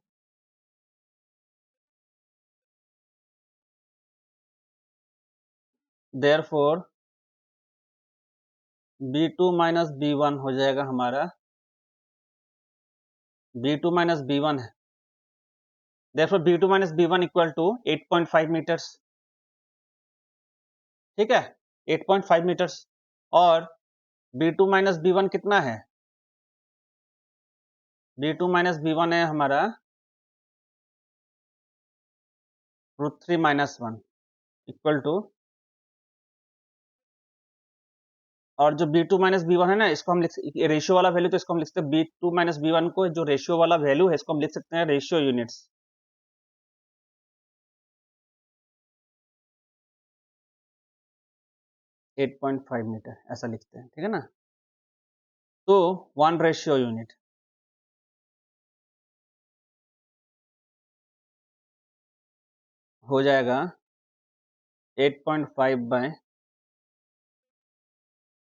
therefore B2 minus B1 हो जाएगा हमारा, B2 माइनस B1 है, therefore B2 minus B1 equal to 8.5 metres, ठीक है, 8.5 metres, और B2 minus B1 कितना है, B2 minus B1 है हमारा √3 माइनस 1 इक्वल टू, और जो B2 माइनस B1 है ना, इसको हम लिख रेशियो वाला वैल्यू, तो इसको हम लिख सकते हैं B2 माइनस B1 को, जो रेशियो वाला वैल्यू है इसको हम लिख सकते हैं रेशियो यूनिट्स, 8.5 मीटर ऐसा लिखते हैं, ठीक है ना। तो 1 रेशियो यूनिट हो जाएगा 8.5 बाय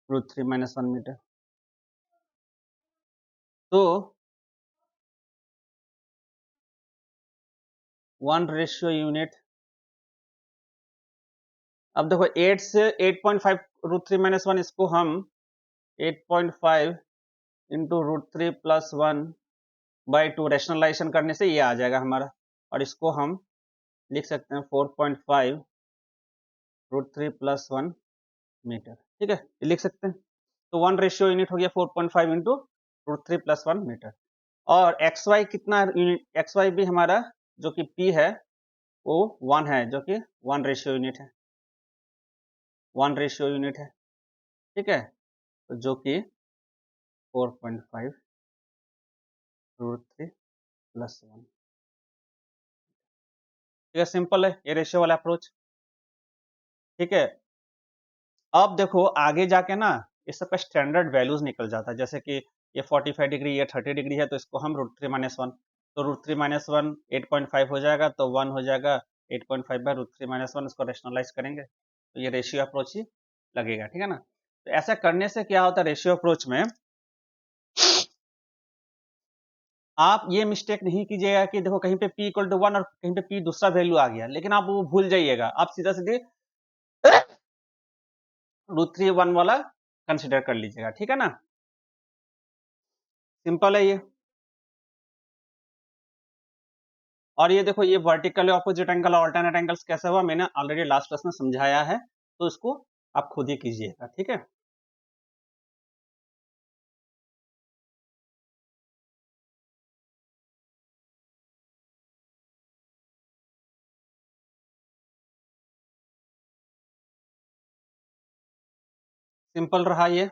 √3 माइनस 1 मीटर, तो 1 रेशियो यूनिट। अब देखो 8 से 8.5 √3 माइनस 1, इसको हम 8.5 इंटू √3 प्लस 1 बाई 2 रेशनलाइजेशन करने से ये आ जाएगा हमारा, और इसको हम लिख सकते हैं 4.5 √3 प्लस 1 मीटर, ठीक है, ये लिख सकते हैं। तो 1 रेशियो यूनिट हो गया 4.5 इंटू √3 प्लस 1 मीटर, और एक्स वाई कितना यूनिट, एक्स वाई भी हमारा जो कि P है वो 1 है, जो कि 1 रेशियो यूनिट है, 1 रेशियो यूनिट है, ठीक है, तो जो कि 4.5 √3 प्लस 1। ठीक है, सिंपल है ये रेशियो वाला अप्रोच। ठीक है, अब देखो आगे जाके ना इस सबका स्टैंडर्ड वैल्यूज निकल जाता है, जैसे कि ये 45 डिग्री, ये 30 डिग्री है, तो इसको हम √3 - 1, तो √3 - 1 8.5 हो जाएगा, तो 1 हो जाएगा 8.5/√3 - 1, इसको रेशनलाइज करेंगे तो ये रेशियो अप्रोच ही लगेगा। ठीक है ना, तो ऐसा करने से क्या होता है रेशियो अप्रोच में, आप ये मिस्टेक नहीं कीजिएगा कि देखो कहीं पे p = 1 और कहीं पे p दूसरा वैल्यू आ गया, लेकिन आप वो भूल जाइएगा, आप सीधा सीधे √3 वाला कंसिडर कर लीजिएगा। ठीक है ना, सिंपल है ये। और ये देखो ये वर्टिकल ऑपोजिट एंगल और अल्टरनेट एंगल्स कैसे हुआ, मैंने ऑलरेडी लास्ट क्लास में समझाया है, तो इसको आप खुद ही कीजिएगा। ठीक है, सिंपल रहा ये।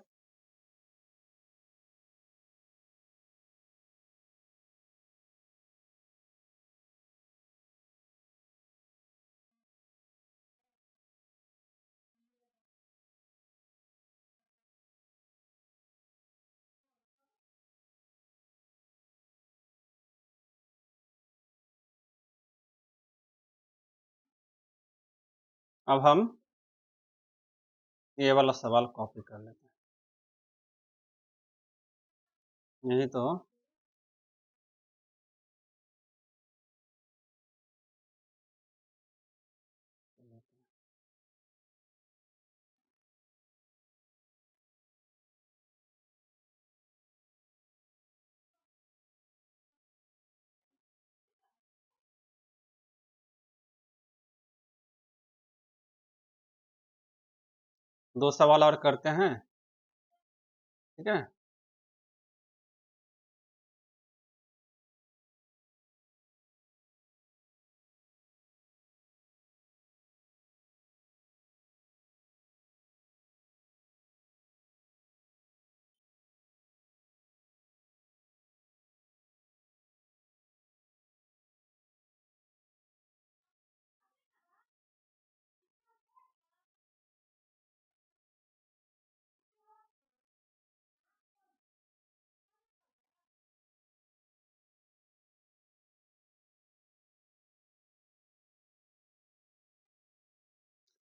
अब हम ये वाला सवाल कॉपी कर लेते हैं, यही तो। दो सवाल और करते हैं। ठीक है,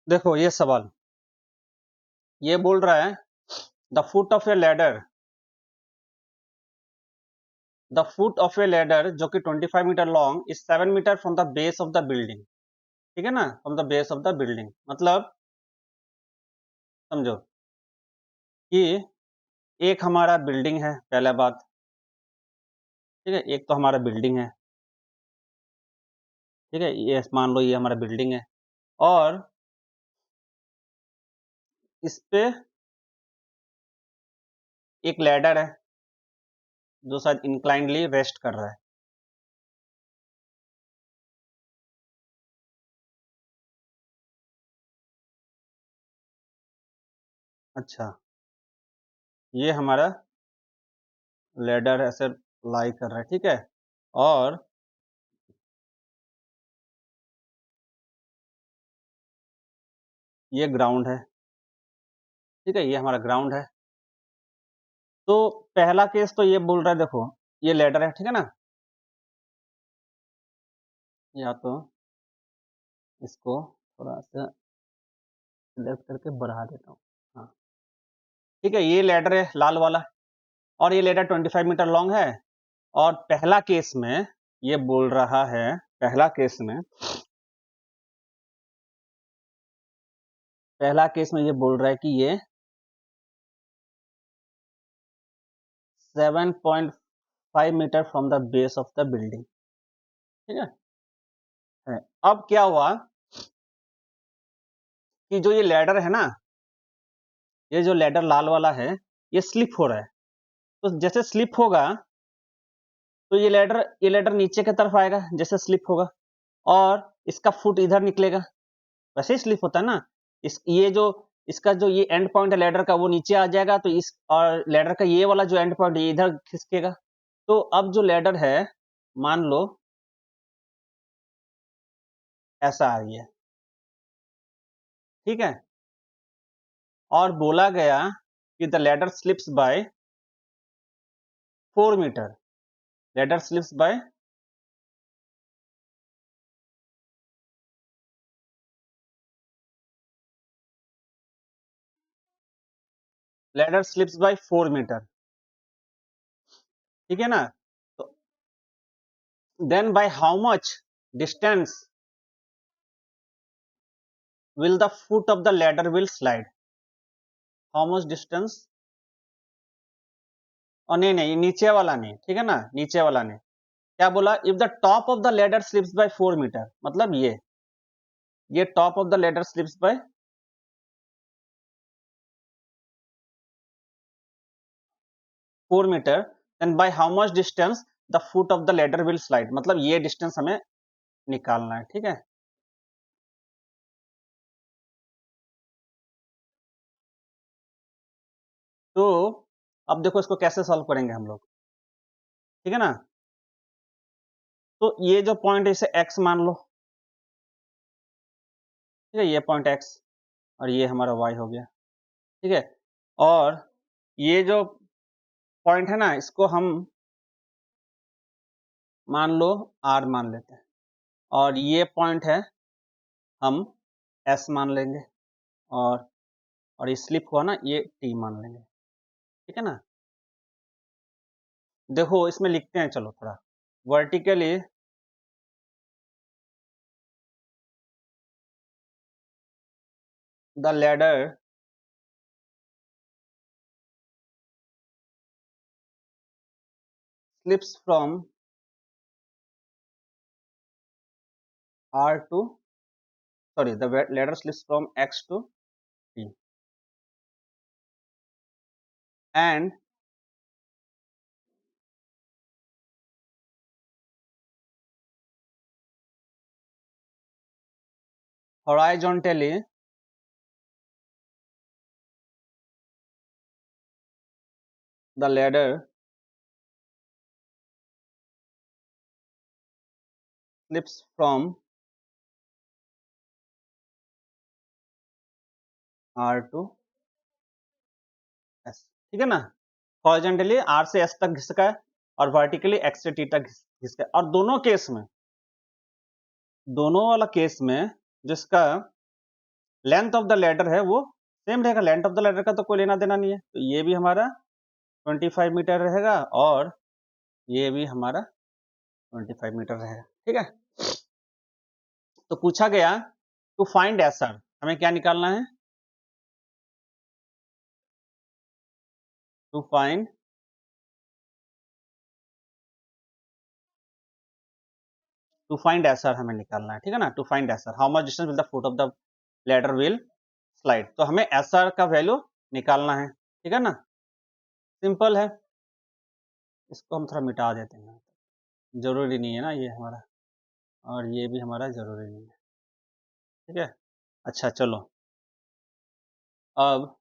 देखो ये सवाल ये बोल रहा है the foot of a ladder, the foot of a ladder जो कि 25 metre long is 7 metre from the base of the building. ठीक है ना, from the base of the building मतलब समझो कि एक हमारा बिल्डिंग है, पहला बात। ठीक है, एक तो हमारा बिल्डिंग है। ठीक है, ये मान लो ये हमारा बिल्डिंग है, और इस पे एक लैडर है जो शायद इंक्लाइंडली रेस्ट कर रहा है। अच्छा, ये हमारा लैडर ऐसे लाई कर रहा है। ठीक है, और ये ग्राउंड है। ठीक है, ये हमारा ग्राउंड है। तो पहला केस तो ये बोल रहा है, देखो ये लैडर है। ठीक है ना, या तो इसको थोड़ा सा सिलेक्ट करके बढ़ा देता हूँ। हाँ, ठीक है, ये लैडर है लाल वाला, और ये लैडर 25 मीटर लॉन्ग है। और पहला केस में ये बोल रहा है, पहला केस में ये बोल रहा है कि ये 7.5 metre from the base of the building. ठीक है, अब क्या हुआ कि जो ये लैडर है ना, ये जो लैडर लाल वाला है, ये स्लिप हो रहा है। तो जैसे स्लिप होगा तो ये लैडर नीचे की तरफ आएगा जैसे स्लिप होगा, और इसका फुट इधर निकलेगा, वैसे ही स्लिप होता है ना। ये जो इसका जो ये एंड पॉइंट है लैडर का, वो नीचे आ जाएगा, तो इस और लैडर का ये वाला जो एंड पॉइंट है ये इधर खिसकेगा। तो अब जो लैडर है, मान लो ऐसा आ रही है, ठीक है। और बोला गया कि the ladder slips by 4 metre, ladder slips by ladder slips by 4 metre, ठीक है ना। तो then by how much distance will the foot of the ladder will slide, how much distance, और नहीं नीचे वाला नहीं, ठीक है ना, नीचे वाला नहीं। क्या बोला, if the top of the ladder slips by 4 metre, मतलब ये top of the ladder slips by 4 metre, and by how much distance the foot of the ladder will slide, मतलब ये डिस्टेंस हमें निकालना है, ठीक है। तो अब देखो इसको कैसे सॉल्व करेंगे हम लोग, ठीक है ना। तो ये जो पॉइंट है इसे x मान लो, ठीक है, ये पॉइंट x, और ये हमारा y हो गया, ठीक है। और ये जो पॉइंट है ना, इसको हम मान लो r मान लेते हैं, और ये पॉइंट है हम s मान लेंगे, और ये स्लिप हुआ ना, ये t मान लेंगे, ठीक है ना। देखो इसमें लिखते हैं, चलो थोड़ा vertically the ladder slips from r to, sorry, the ladder slips from x to t, and horizontally the ladder slips from r to s, ठीक है ना। हॉरिजॉन्टली r से s तक घिसका है, और वर्टिकली x से t तक घिसका है, और दोनों केस में, दोनों वाला केस में जिसका लेंथ ऑफ द लैडर है वो सेम रहेगा, लेंथ ऑफ द लैडर का तो कोई लेना देना नहीं है, तो ये भी हमारा 25 मीटर रहेगा, और ये भी हमारा 25 मीटर रहेगा, ठीक है। तो पूछा गया टू फाइंड एसआर, हमें क्या निकालना है, टू फाइंड एसआर हमें निकालना है, ठीक है ना। To find SR, how much distance will the foot of the ladder will slide, तो हमें एसआर का वैल्यू निकालना है, ठीक है ना। सिंपल है, इसको हम थोड़ा मिटा देते हैं, जरूरी नहीं है ना ये हमारा, और ये भी हमारा जरूरी नहीं है, ठीक है। अच्छा चलो, अब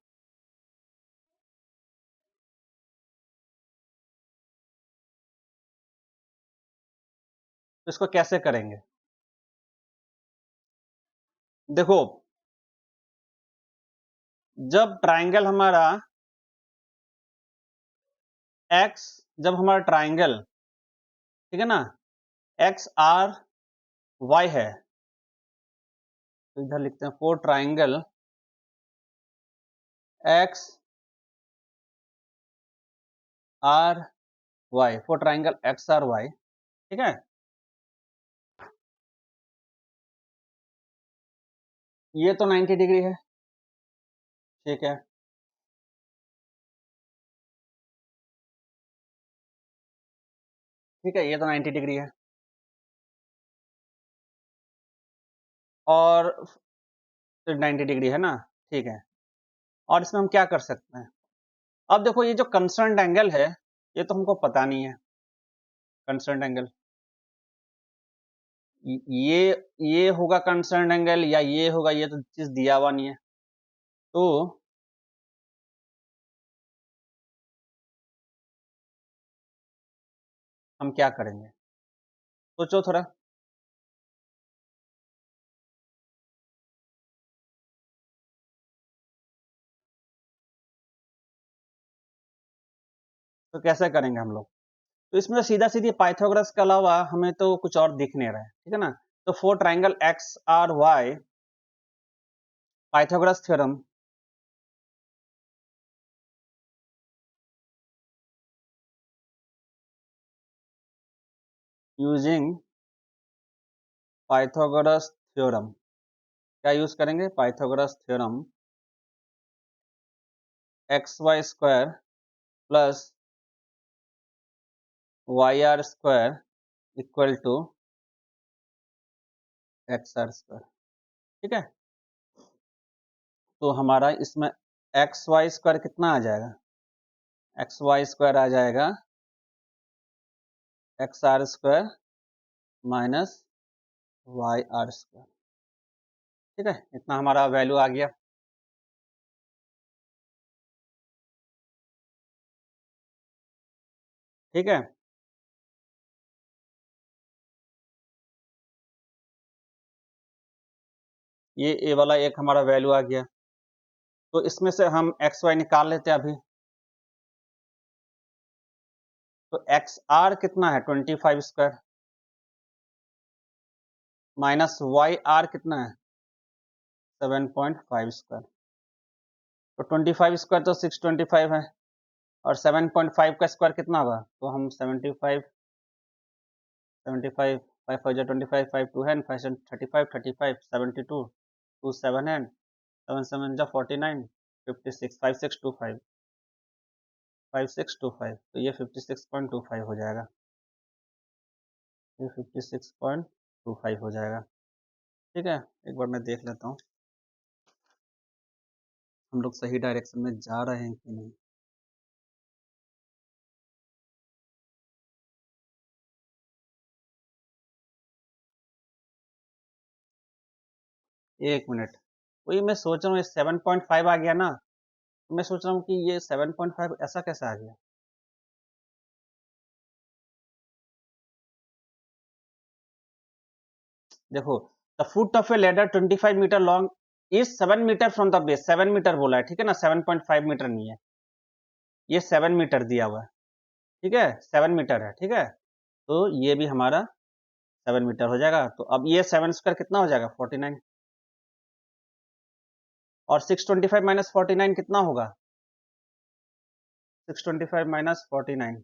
इसको कैसे करेंगे, देखो जब ट्राइंगल हमारा x, जब हमारा ट्राइंगल, ठीक है ना, एक्स आर वाई है, तो इधर लिखते हैं for triangle X R Y, for triangle X R Y, ठीक है। ये तो 90 डिग्री है, ठीक है, ठीक है, ये तो 90 डिग्री है, और फिर 90 डिग्री है ना, ठीक है। और इसमें हम क्या कर सकते हैं, अब देखो ये जो कंसर्न एंगल है ये तो हमको पता नहीं है, कंसर्न एंगल ये ये होगा कंसर्न एंगल या ये होगा, ये तो चीज दिया हुआ नहीं है, तो हम क्या करेंगे, सोचो थोड़ा। तो कैसे करेंगे हम लोग? तो इसमें सीधा सीधी पाइथागोरस के अलावा हमें तो कुछ और दिख नहीं रहा है, ठीक है ना। तो for triangle X R Y, Pythagoras theorem using Pythagoras theorem, क्या यूज करेंगे? Pythagoras theorem, X Y square plus Y R square equal to X R square, ठीक है। तो हमारा इसमें एक्स वाई स्क्वायर कितना आ जाएगा? एक्स वाई स्क्वायर आ जाएगा X R square minus Y R square, ठीक है। इतना हमारा वैल्यू आ गया, ठीक है। ये ए वाला एक हमारा वैल्यू आ गया। तो इसमें से हम एक्स वाई निकाल लेते हैं अभी। तो एक्स आर कितना है? 25 स्क्वायर माइनस वाई आर कितना है? 7.5 स्क्वायर। तो 25 स्क्वायर तो 625 है, और 7.5 का स्क्वायर कितना होगा? तो हम 75 75 5 4 25 5 2 है 5 35 35 72 2 7 है 7 7 जा 49 56 5625 5625, तो ये 56.25 हो जाएगा, ये 56.25 हो जाएगा, ठीक है। एक बार मैं देख लेता हूँ हम लोग सही डायरेक्शन में जा रहे हैं कि नहीं। एक मिनट, वही मैं सोच रहा हूँ, ये 7.5 आ गया ना, तो मैं सोच रहा हूँ कि ये 7.5 ऐसा कैसे आ गया? देखो, the foot of a ladder 25 metre long is 7 metre from the base, 7 metre बोला है, ठीक है ना, 7.5 मीटर नहीं है, ये 7 मीटर दिया हुआ है, ठीक है, 7 मीटर है, ठीक है। तो ये भी हमारा 7 मीटर हो जाएगा। तो अब ये 7 स्क्वायर कितना हो जाएगा? 49, और 625 माइनस 49 कितना होगा? 625 माइनस 49,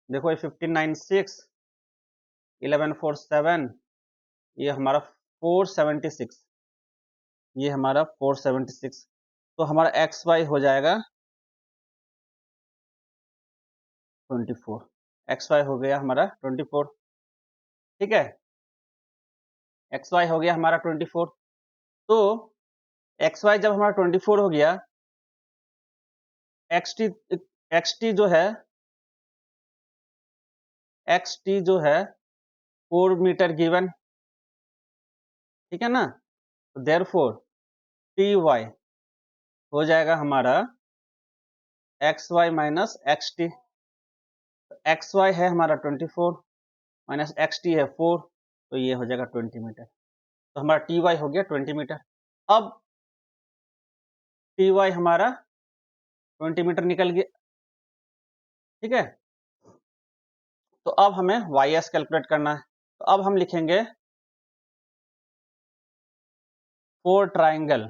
देखो ये 15 9 6 11 4 7, ये हमारा 476, ये हमारा 476। तो हमारा एक्स वाई हो जाएगा 24, एक्स वाई हो गया हमारा 24, ठीक है। एक्स वाई हो गया हमारा 24। तो एक्स वाई जब हमारा 24 हो गया, एक्स टी, एक्स टी जो है, एक्स टी जो है 4 मीटर गिवन, ठीक है ना। तो देयरफॉर टी वाई हो जाएगा हमारा X Y minus X T. X Y है हमारा 24 माइनस एक्स टी है 4, तो ये हो जाएगा 20 मीटर। तो हमारा टी वाई हो गया 20 मीटर। अब टी वाई हमारा 20 मीटर निकल गया, ठीक है। तो अब हमें वाई एस कैलकुलेट करना है। तो अब हम लिखेंगे for triangle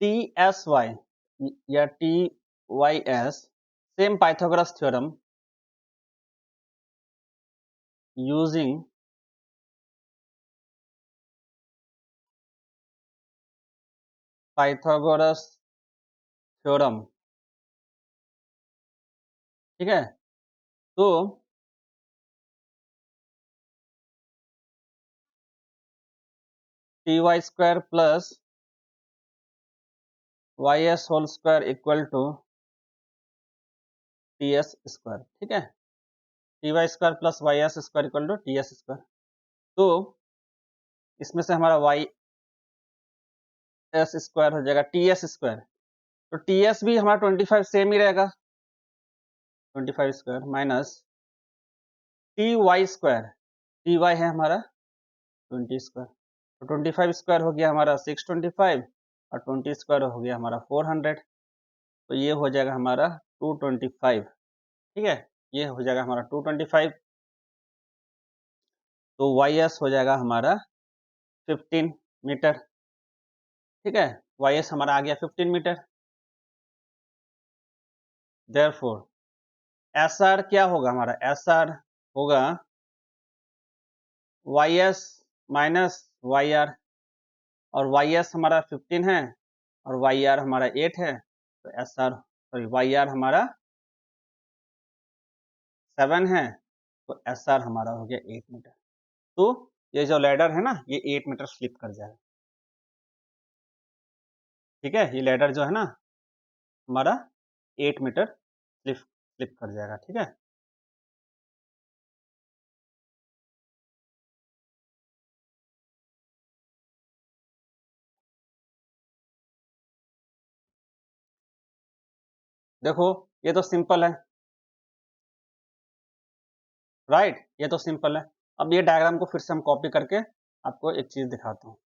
T S Y या T Y S, same Pythagoras theorem using Pythagoras theorem, ठीक है। तो T Y square plus Y S whole square equal to T S square, ठीक है। T Y square plus Y S square equal to T S square. तो इसमें से हमारा Y S square हो जाएगा टी एस स्क्वायर। तो T S भी हमारा 25 सेम ही रहेगा, 25 square minus T Y square, T Y है हमारा 20 स्क्वायर। तो 25 स्क्वायर हो गया हमारा 625, और 20 स्क्वायर हो गया हमारा 400, तो ये हो जाएगा हमारा 225, ठीक है, ये हो जाएगा हमारा 225। तो YS हो जाएगा हमारा 15 मीटर, ठीक है, YS हमारा आ गया 15 मीटर। देयरफॉर SR क्या होगा हमारा, SR होगा YS माइनस YR, और YS हमारा 15 है और YR हमारा 8 है, तो YR हमारा 7 है, तो SR हमारा हो गया 8 मीटर। तो ये जो लैडर है ना, ये 8 मीटर स्लिप कर जाएगा, ठीक है, ये लैडर जो है ना हमारा 8 मीटर स्लिप कर जाएगा, ठीक है। देखो ये तो सिंपल है, राइट, ये तो सिंपल है। अब ये डायग्राम को फिर से हम कॉपी करके आपको एक चीज दिखाता हूँ।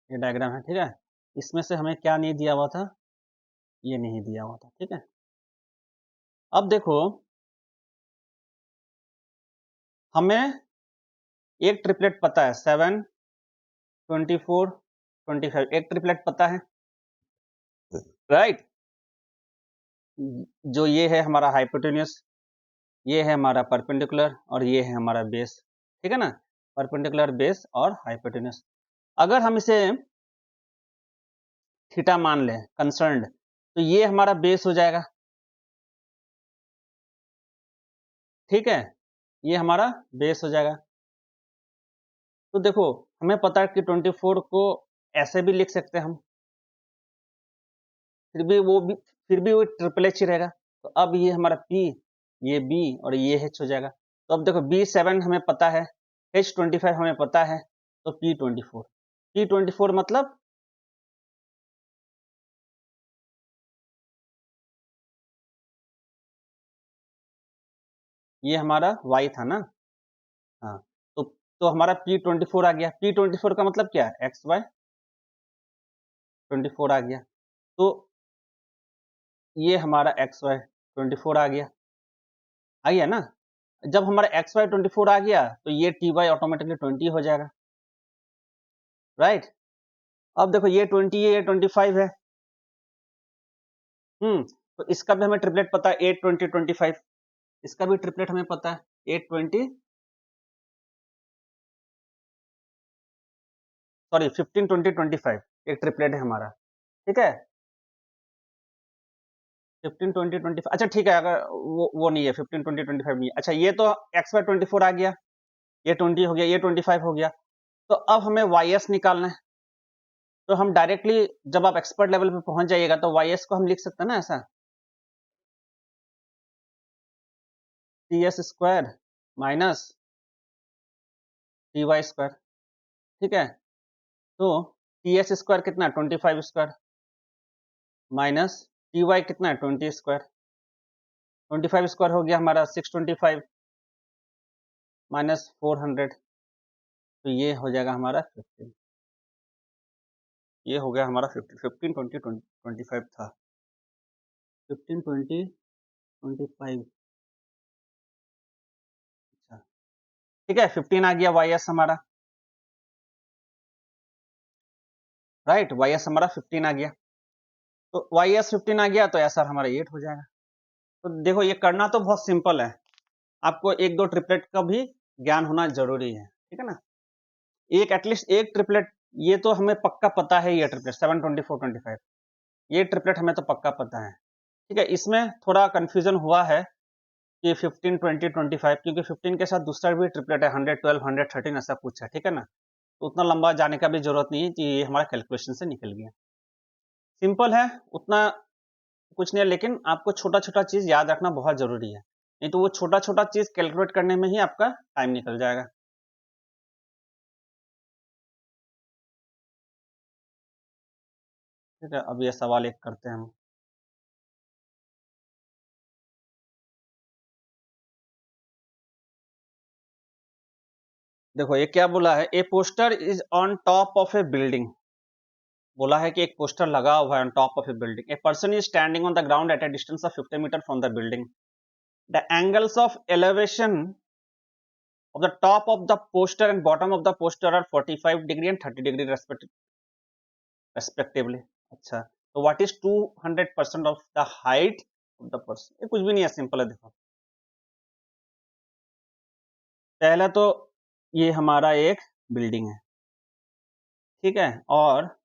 ये डायग्राम है, ठीक है, इसमें से हमें क्या नहीं दिया हुआ था, ये नहीं दिया हुआ था, ठीक है। अब देखो हमें एक ट्रिपलेट पता है 7, 24, 25, एक ट्रिपलेट पता है, राइट। जो ये है हमारा हाइपोटेन्यूस, ये है हमारा परपेंडिकुलर, और ये है हमारा बेस, ठीक है ना, परपेंडिकुलर, बेस और हाइपोटेन्यूस। अगर हम इसे थीटा मान लें कंसर्न्ड, तो ये हमारा बेस हो जाएगा, ठीक है, ये हमारा बेस हो जाएगा। तो देखो हमें पता है कि 24 को ऐसे भी लिख सकते हैं हम, फिर भी वो ट्रिपल एच ही रहेगा। तो अब ये हमारा P, ये B और ये H हो जाएगा। तो अब देखो B7 हमें पता है, H25 हमें पता है, तो P24 मतलब ये हमारा Y था ना, हाँ, तो हमारा P24 आ गया। P24 का मतलब क्या है, XY 24 आ गया, तो ये हमारा XY 24 आ गया ना। जब हमारा XY 24 आ गया तो ये TY ऑटोमेटिकली 20 हो जाएगा, राइट। अब देखो ये 20 है, ये 25 है, तो इसका भी हमें ट्रिपलेट पता है 8, 20, 25, इसका भी ट्रिपलेट हमें पता है 8, 20, सॉरी 15, 20, 25, एक ट्रिपलेट है हमारा, ठीक है, 15, 20, 25। अच्छा ठीक है, अगर वो नहीं है, 15, 20, 25 नहीं है। अच्छा ये तो XY 24 आ गया, ये 20 हो गया, ये 25 हो गया। तो अब हमें YS निकालना है। तो हम डायरेक्टली, जब आप एक्सपर्ट लेवल पे पहुंच जाइएगा तो YS को हम लिख सकते हैं ना ऐसा, TS square minus TY square, ठीक है। तो TS स्क्वायर कितना है, 25 स्क्वायर, माइनस TY कितना है, 20 स्क्वायर। 25 स्क्वायर हो गया हमारा 625 माइनस 400, तो ये हो जाएगा हमारा 15। ये हो गया हमारा 15, 20, 25 था, 15, 20, 25, अच्छा ठीक है, 15 आ गया YS हमारा, राइट, YS हमारा 15 आ गया। तो YS 15 आ गया तो SR हमारा 8 हो जाएगा। तो देखो ये करना तो बहुत सिंपल है, आपको एक दो ट्रिपलेट का भी ज्ञान होना जरूरी है, ठीक है ना। एक एटलीस्ट एक ट्रिपलेट, ये तो हमें पक्का पता है, ये ट्रिपलेट 7, 24, 25, ये ट्रिपलेट हमें तो पक्का पता है, ठीक है। इसमें थोड़ा कंफ्यूजन हुआ है कि 15, 20, 25, क्योंकि 15 के साथ दूसरा भी ट्रिपलेट है 112, 113 ऐसा कुछ है, ठीक है ना। तो उतना लंबा जाने का भी जरूरत नहीं है कि ये हमारा कैलकुलेशन से निकल गया, सिंपल है, उतना कुछ नहीं है। लेकिन आपको छोटा छोटा चीज याद रखना बहुत जरूरी है, नहीं तो वो छोटा छोटा चीज कैलकुलेट करने में ही आपका टाइम निकल जाएगा। ठीक है, अब ये सवाल एक करते हैं हम। देखो ये क्या बोला है, a poster is on top of a building, बोला है कि एक पोस्टर लगा हुआ है on top of a building, a person is standing on the ground at a distance of 50 metre from the building, the angles of elevation of the top of the poster and bottom of the poster are 45 degree and 30 degree respectively. अच्छा, तो what is 200% of the height of the person? ये कुछ भी नहीं है, simple है। देखो पहला तो ये हमारा एक बिल्डिंग है, ठीक है, और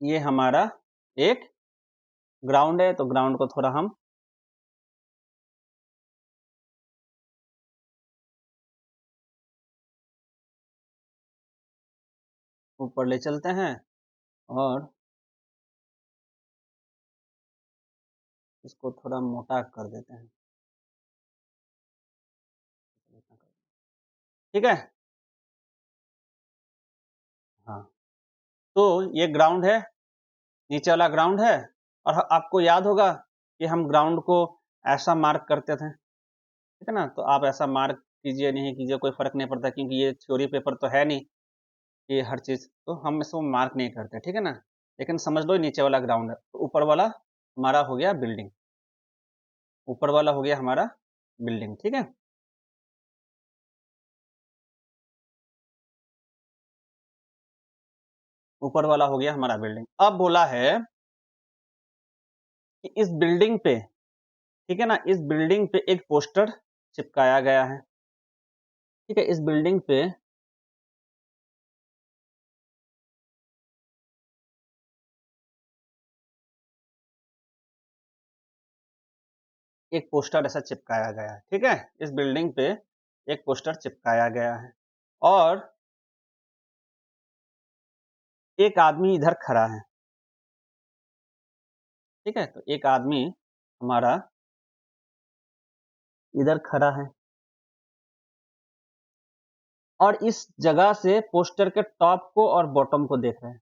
ये हमारा एक ग्राउंड है, तो ग्राउंड को थोड़ा हम ऊपर ले चलते हैं और इसको थोड़ा मोटा कर देते हैं, ठीक है। हाँ, तो ये ग्राउंड है, नीचे वाला ग्राउंड है, और आपको याद होगा कि हम ग्राउंड को ऐसा मार्क करते थे, ठीक है ना, तो आप ऐसा मार्क कीजिए नहीं कीजिए कोई फर्क नहीं पड़ता, क्योंकि ये थ्योरी पेपर तो है नहीं कि हर चीज तो हम इसको मार्क नहीं करते, ठीक है ना। लेकिन समझ लो नीचे वाला ग्राउंड है, तो ऊपर वाला हमारा हो गया बिल्डिंग, ऊपर वाला हो गया हमारा बिल्डिंग, ठीक है। ऊपर वाला हो गया हमारा बिल्डिंग। अब बोला है कि इस बिल्डिंग पे, ठीक है ना, इस बिल्डिंग पे एक पोस्टर चिपकाया गया है, ठीक है, इस बिल्डिंग पे एक पोस्टर ऐसा चिपकाया गया है, ठीक है, इस बिल्डिंग पे एक पोस्टर चिपकाया गया है, और एक आदमी इधर खड़ा है, ठीक है, तो एक आदमी हमारा इधर खड़ा है, और इस जगह से पोस्टर के टॉप को और बॉटम को देख रहे हैं।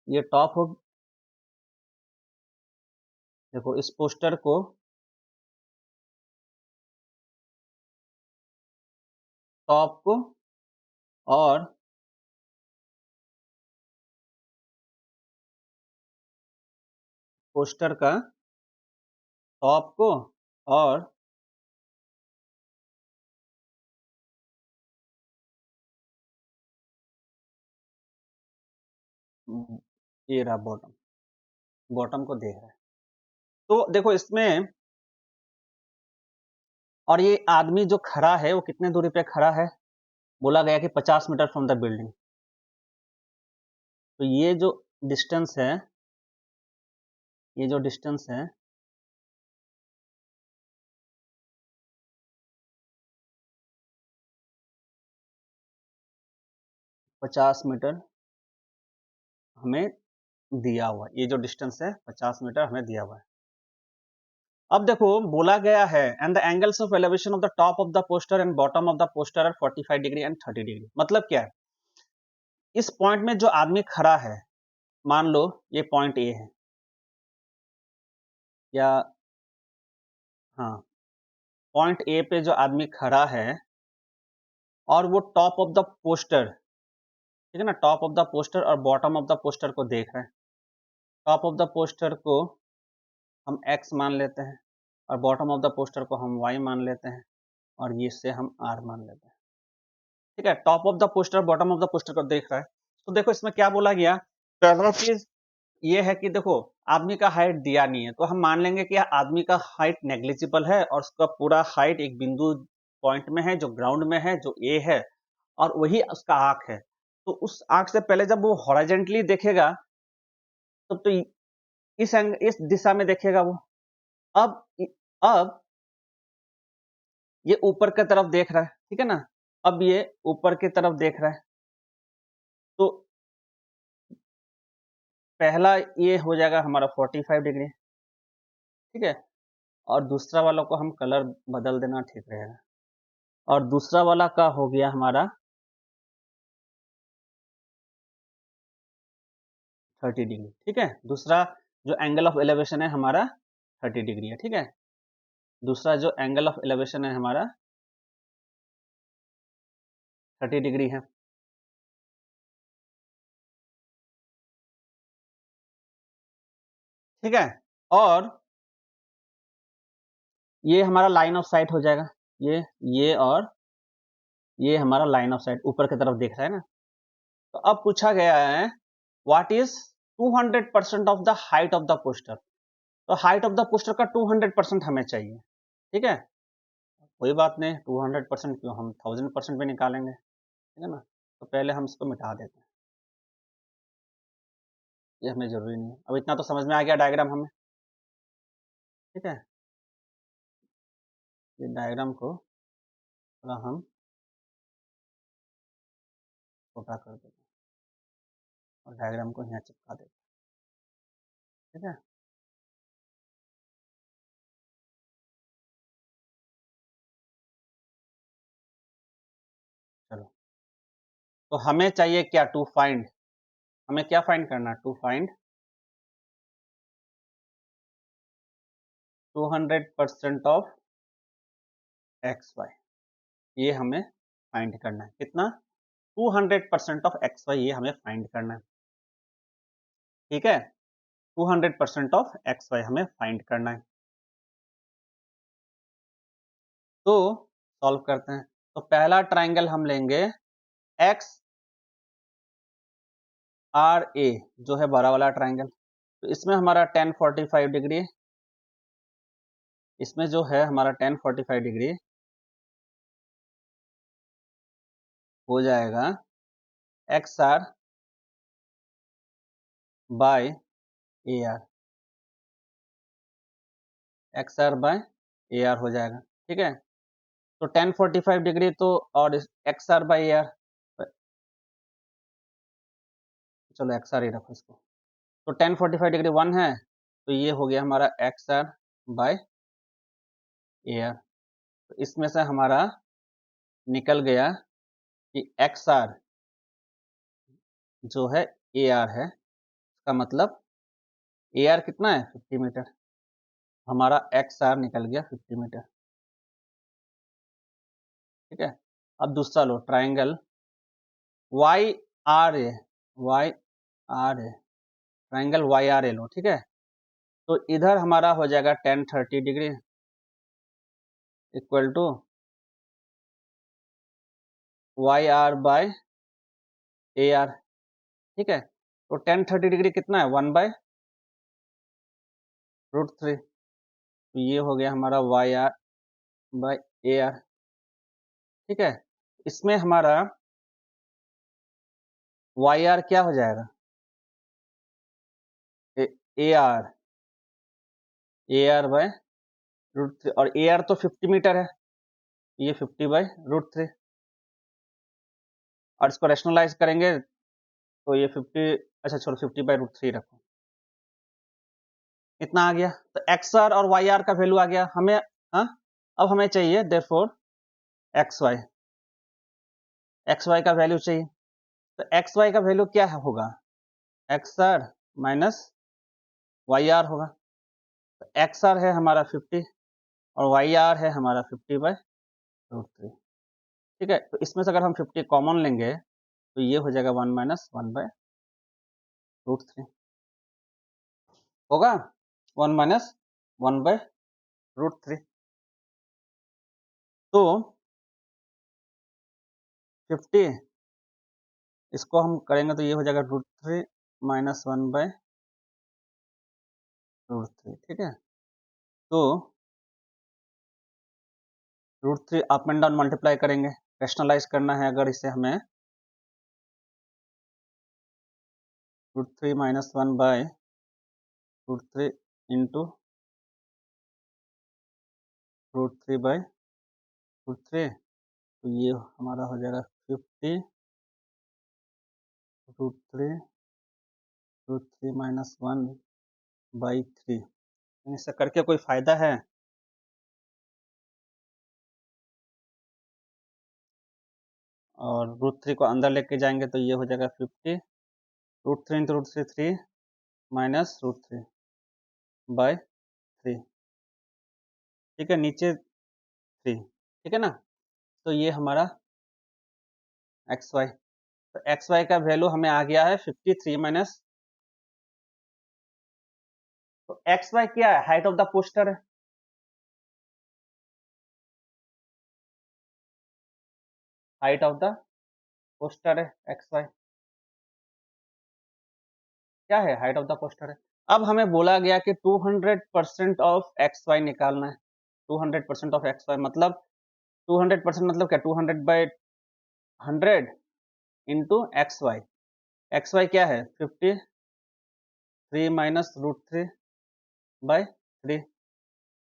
ये टॉप हो, देखो इस पोस्टर को, टॉप को और पोस्टर का टॉप को और ये रहा बॉटम, बॉटम को देख रहे हैं। तो देखो इसमें, और ये आदमी जो खड़ा है वो कितने दूरी पे खड़ा है, बोला गया कि 50 मीटर फ्रॉम द बिल्डिंग, तो ये जो डिस्टेंस है, ये जो डिस्टेंस है, 50 मीटर हमें दिया हुआ है, ये जो डिस्टेंस है 50 मीटर हमें दिया हुआ है। अब देखो बोला गया है and the angles of elevation of the top of the poster and bottom of the poster are 45 degree and 30 degree. मतलब क्या है, इस पॉइंट में जो आदमी खड़ा है, मान लो ये पॉइंट ए है, या हाँ, पॉइंट ए पे जो आदमी खड़ा है और वो टॉप ऑफ द पोस्टर, ठीक है ना, टॉप ऑफ द पोस्टर और बॉटम ऑफ द पोस्टर को देख रहे हैं। टॉप ऑफ द पोस्टर को हम एक्स मान लेते हैं और बॉटम ऑफ द पोस्टर को हम वाई मान लेते हैं, और ये से हम आर मान लेते हैं, ठीक है। Top of the poster bottom of the poster को देख रहा है, तो देखो इसमें क्या बोला गया, पहला चीज ये है कि देखो आदमी का हाइट दिया नहीं है, तो हम मान लेंगे कि आदमी का हाइट नेग्लिजिबल है और उसका पूरा हाइट एक बिंदु पॉइंट में है जो ग्राउंड में है, जो ए है, और वही उसका आंख है। तो उस आंख से पहले जब वो हॉरिजॉन्टली देखेगा तब तो इस दिशा में देखेगा वो। अब अब ये ऊपर की तरफ देख रहा है, ठीक है ना, अब ये ऊपर की तरफ देख रहा है, तो पहला ये हो जाएगा हमारा 45 डिग्री, ठीक है, और दूसरा वाला को हम कलर बदल देना ठीक रहेगा, और दूसरा वाला का हो गया हमारा 30 डिग्री, ठीक है। दूसरा जो एंगल ऑफ एलिवेशन है हमारा 30 डिग्री है, ठीक है। दूसरा जो एंगल ऑफ एलिवेशन है हमारा 30 डिग्री है। ठीक है, और ये हमारा लाइन ऑफ साइट हो जाएगा, ये और ये हमारा लाइन ऑफ साइट ऊपर की तरफ देख रहा है ना। तो अब पूछा गया है what is 200% of the height of the poster. तो हाइट ऑफ द पोस्टर का 200% हमें चाहिए। ठीक है, कोई बात नहीं, 200% क्यों, हम 1000% भी निकालेंगे। ठीक है ना, तो पहले हम इसको मिटा देते हैं, ये हमें जरूरी नहीं है। अब इतना तो समझ में आ गया डायग्राम हमें। ठीक है, ये डायग्राम को थोड़ा हम छोटा कर देते हैं और डायग्राम को यहाँ चिपका देते हैं। ठीक है, चलो, तो हमें चाहिए क्या, टू फाइंड, हमें क्या फाइंड करना, to find 200% of X Y, ये हमें फाइंड करना है। कितना, 200% ऑफ एक्स वाई, ये हमें फाइंड करना है। ठीक है, 200% ऑफ एक्स वाई हमें फाइंड करना है। तो सॉल्व करते हैं। तो पहला ट्राइंगल हम लेंगे एक्स आर ए, जो है बड़ा वाला ट्राइंगल। तो इसमें हमारा 1045 डिग्री, इसमें जो है हमारा 1045 डिग्री हो जाएगा X R by A R, X R by A R हो जाएगा। ठीक है, तो 1045 डिग्री तो, और X R by A R, चलो एक्स आर ही रखो इसको। तो 1045 डिग्री 1 है, तो ये हो गया हमारा X R by A R. तो इसमें से हमारा निकल गया कि एक्स आर जो है ए आर है, इसका मतलब ए आर कितना है 50 मीटर, हमारा एक्स आर निकल गया 50 मीटर। ठीक है, अब दूसरा लो triangle Y R A, Y R A, triangle Y R A लो। ठीक है, तो इधर हमारा हो जाएगा 1030 degree equal to Y R by A R. ठीक है, तो 1030 डिग्री कितना है, 1/√3। तो ये हो गया हमारा Y R by A R. ठीक है, इसमें हमारा वाई आर क्या हो जाएगा, A R, A R by √3, और ए आर तो 50 मीटर है, ये 50/√3, और इसको रेशनलाइज करेंगे तो ये 50, अच्छा छोड़ो 50/√3 रखो, इतना आ गया। तो एक्स आर और वाई आर का वैल्यू आ गया हमें। हाँ, अब हमें चाहिए therefore X Y, X Y का वैल्यू चाहिए। तो एक्स वाई का वैल्यू क्या होगा, X R minus Y R होगा। तो एक्स आर है हमारा 50 और वाई आर है हमारा 50/√3। ठीक है, तो इसमें से अगर हम 50 कॉमन लेंगे तो ये हो जाएगा 1 माइनस 1/√3 होगा, 1 माइनस 1/√3। तो 50 इसको हम करेंगे तो ये हो जाएगा √3 माइनस 1/√3। ठीक है, तो √3 अप एंड डाउन मल्टीप्लाई करेंगे, रेशनलाइज करना है अगर इसे हमें, √3 माइनस 1/√3 इंटू √3/√3, तो ये हमारा हो जाएगा 50√3 माइनस 1/3। इससे करके कोई फायदा है, और √3 को अंदर लेके जाएंगे तो ये हो जाएगा 50, √3 इंटू √3 3 माइनस √3/3। ठीक है, नीचे 3, ठीक है ना। तो ये हमारा एक्स वाई, तो एक्स वाई का वैल्यू हमें आ गया है 53 माइनस, तो एक्स वाई क्या है, हाइट ऑफ द पोस्टर है, हाइट ऑफ द पोस्टर है एक्स वाई, क्या है, हाइट ऑफ द पोस्टर है। अब हमें बोला गया कि 200% ऑफ एक्स वाई निकालना है, 200% ऑफ एक्स वाई मतलब 200% मतलब क्या, 200/100 इंटू एक्स वाई क्या है 53 माइनस √3/3,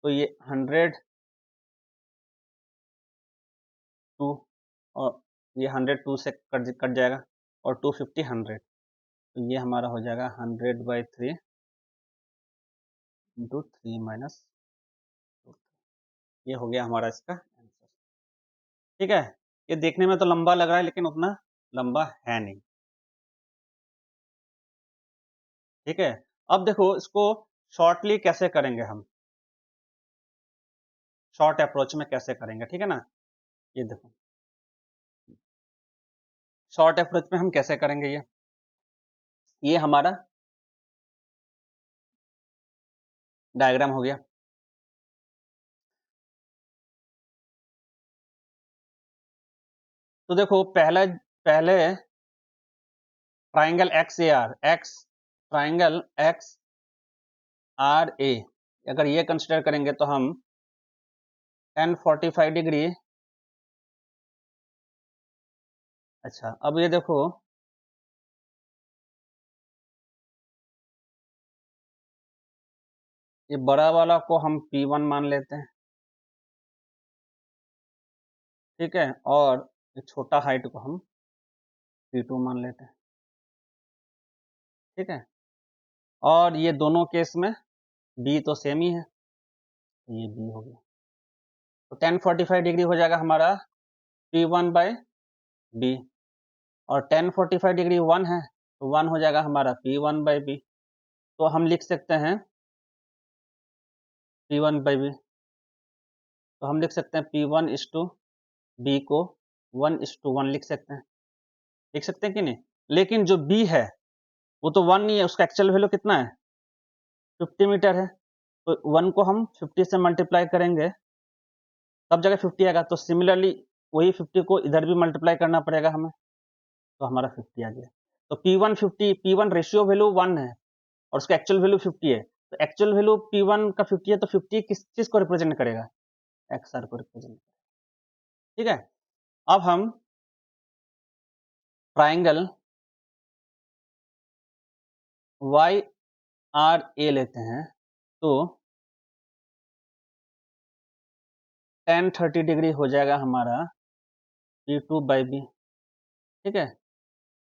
तो ये 102, और ये 102 से कट जाएगा, और 250 100, तो ये हमारा हो जाएगा 100/3 इंटू 3 माइनस, ये हो गया हमारा इसका आंसर। ठीक है, ये देखने में तो लंबा लग रहा है लेकिन उतना लंबा है नहीं। ठीक है, अब देखो इसको शॉर्टली कैसे करेंगे हम, शॉर्ट अप्रोच में कैसे करेंगे, ठीक है ना। ये देखो शॉर्ट अप्रोच में हम कैसे करेंगे, ये हमारा डायग्राम हो गया। तो देखो पहले पहले triangle triangle X R A, अगर ये कंसिडर करेंगे तो हम 1045 डिग्री, अच्छा अब ये देखो ये बड़ा वाला को हम P1 मान लेते हैं, ठीक है, और ये छोटा हाइट को हम P2 मान लेते हैं, ठीक है, और ये दोनों केस में B तो सेम ही है, तो ये B हो गया, तो 1045 डिग्री हो जाएगा हमारा P1/B, और 1045 डिग्री 1 है, तो 1 हो जाएगा हमारा P1/B, तो हम लिख सकते हैं P1/B, तो हम लिख सकते हैं P1:B को 1:1 लिख सकते हैं कि नहीं, लेकिन जो B है वो तो 1 नहीं है, उसका एक्चुअल वैल्यू कितना है 50 मीटर है, तो 1 को हम 50 से मल्टीप्लाई करेंगे तब जगह 50 आएगा, तो सिमिलरली वही 50 को इधर भी मल्टीप्लाई करना पड़ेगा हमें, तो हमारा 50 आ गया। तो P1 रेशियो वैल्यू 1 है और उसका एक्चुअल वैल्यू 50 है, तो एक्चुअल वैल्यू P1 का 50 है, तो 50 किस चीज को रिप्रेजेंट करेगा, XR को रिप्रेजेंट, ठीक है। अब हम ट्राइंगल YRA लेते हैं, तो 1030 डिग्री हो जाएगा हमारा P2/B, ठीक है,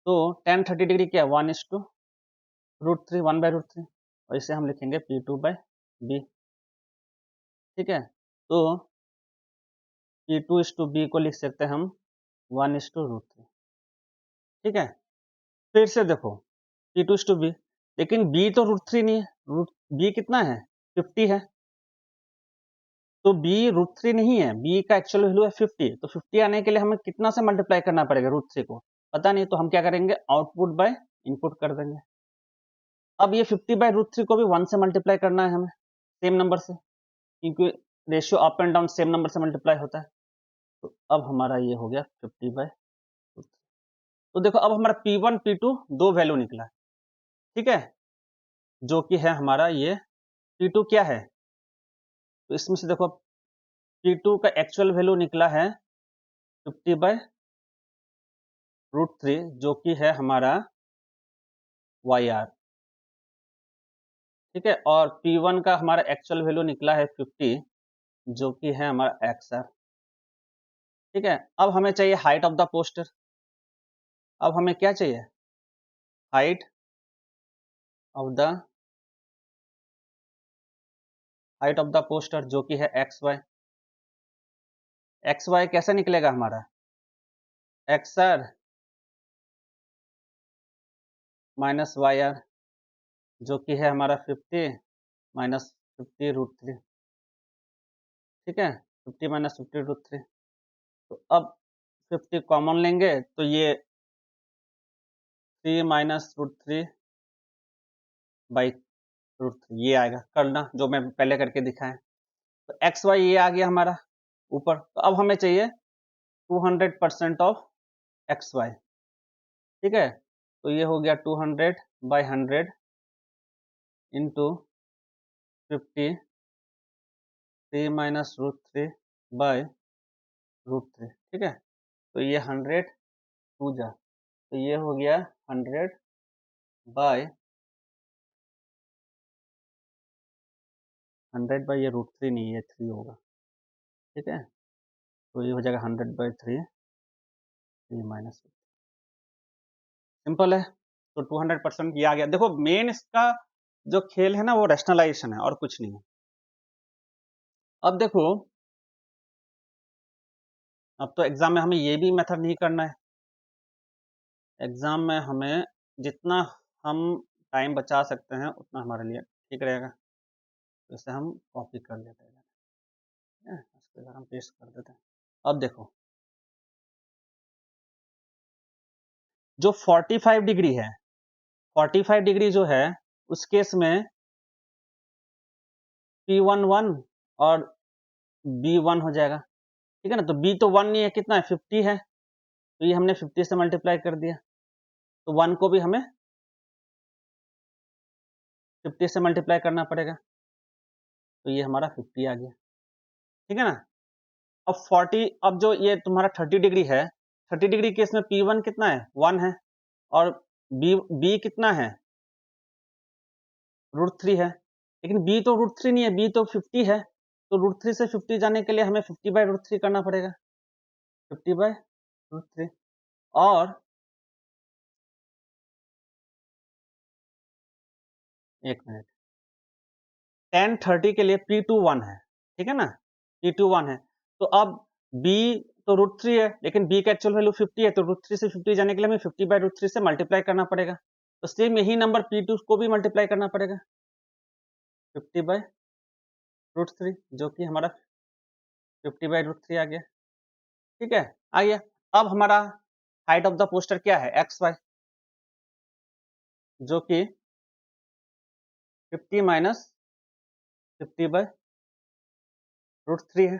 तो 1030 डिग्री क्या है 1:√3, 1/√3, और इसे हम लिखेंगे P2/B, ठीक है, तो P2:B को लिख सकते हैं हम 1:√3, ठीक है। फिर से देखो P2:B, लेकिन B तो √3 नहीं है, B कितना है 50 है, तो B √3 नहीं है, B का एक्चुअल वैल्यू है 50, तो 50 आने के लिए हमें कितना से मल्टीप्लाई करना पड़ेगा √3 को, पता नहीं, तो हम क्या करेंगे आउटपुट बाय इनपुट कर देंगे। अब ये 50/√3 को भी 1 से मल्टीप्लाई करना है हमें, सेम नंबर से, क्योंकि ratio up and down same number से मल्टीप्लाई होता है, तो अब हमारा ये हो गया 50/√3। तो देखो अब हमारा P1 P2 दो वैल्यू निकला, ठीक है, जो कि है हमारा ये P2 क्या है, तो इसमें से देखो P2 का एक्चुअल वैल्यू निकला है 50/√3, जो कि है हमारा YR, ठीक है, और P1 का हमारा एक्चुअल वैल्यू निकला है 50, जो कि है हमारा XR, ठीक है। अब हमें चाहिए हाइट ऑफ द पोस्टर, अब हमें क्या चाहिए, हाइट ऑफ द पोस्टर, जो कि है एक्स वाई कैसे निकलेगा हमारा XR माइनस YR, जो कि है हमारा 50 माइनस 50√3, ठीक है, 50 माइनस 50 रूट 3। तो अब 50 कॉमन लेंगे तो ये 3 माइनस रूट 3 बाई रूट 3 ये आएगा, करना जो मैं पहले करके दिखाया। तो एक्स वाई ये आ गया हमारा ऊपर। तो अब हमें चाहिए 200% ऑफ एक्स वाई, ठीक है। तो ये हो गया 200 by 100 into 50 3 minus root 3 by root 3, ठीक है। तो ये 100 टू जा, तो ये हो गया 100 बाई 100 बाई ये रूट 3 नहीं, ये 3 होगा, ठीक है। तो ये हो जाएगा 100 बाई 3 माइनस, सिंपल है। तो 200% ये आ गया। देखो मेन इसका जो खेल है ना वो रैशनलाइजेशन है और कुछ नहीं है। अब देखो, अब तो एग्जाम में हमें ये भी मेथड नहीं करना है। एग्जाम में हमें जितना हम टाइम बचा सकते हैं उतना हमारे लिए ठीक रहेगा। तो इसे हम कॉपी कर लेते हैं, इसके बाद हम पेस्ट कर देते हैं। अब देखो, जो 45 डिग्री है, 45 डिग्री जो है उस केस में P11 और B1 हो जाएगा, ठीक है ना। तो B तो 1 नहीं है, कितना है 50 है, तो ये हमने 50 से मल्टीप्लाई कर दिया। तो 1 को भी हमें 50 से मल्टीप्लाई करना पड़ेगा, तो ये हमारा 50 आ गया, ठीक है ना। अब 40, अब जो ये तुम्हारा 30 डिग्री है, 30 डिग्री केस में P1 कितना है 1 है, और B कितना है √3 है। लेकिन B तो √3 नहीं है, B तो 50 है। तो √3 से 50 जाने के लिए हमें 50 बाई √3 करना पड़ेगा, 50 बाई √3। और एक मिनट, tan 30 के लिए P2 1 है, ठीक है ना, P2 1 है। तो अब B तो √3 है, लेकिन B का एक्चुअल वैल्यू 50 है, तो √3 से 50 जाने के लिए हमें 50 बाई √3 से मल्टीप्लाई करना पड़ेगा। तो सेम यही नंबर P2 को भी मल्टीप्लाई करना पड़ेगा 50 बाई √3, जो कि हमारा 50 बाई √3 आ गया, ठीक है। आ गया। अब हमारा हाइट ऑफ द पोस्टर क्या है, एक्स वाई, जो कि 50 माइनस 50 बाई √3 है।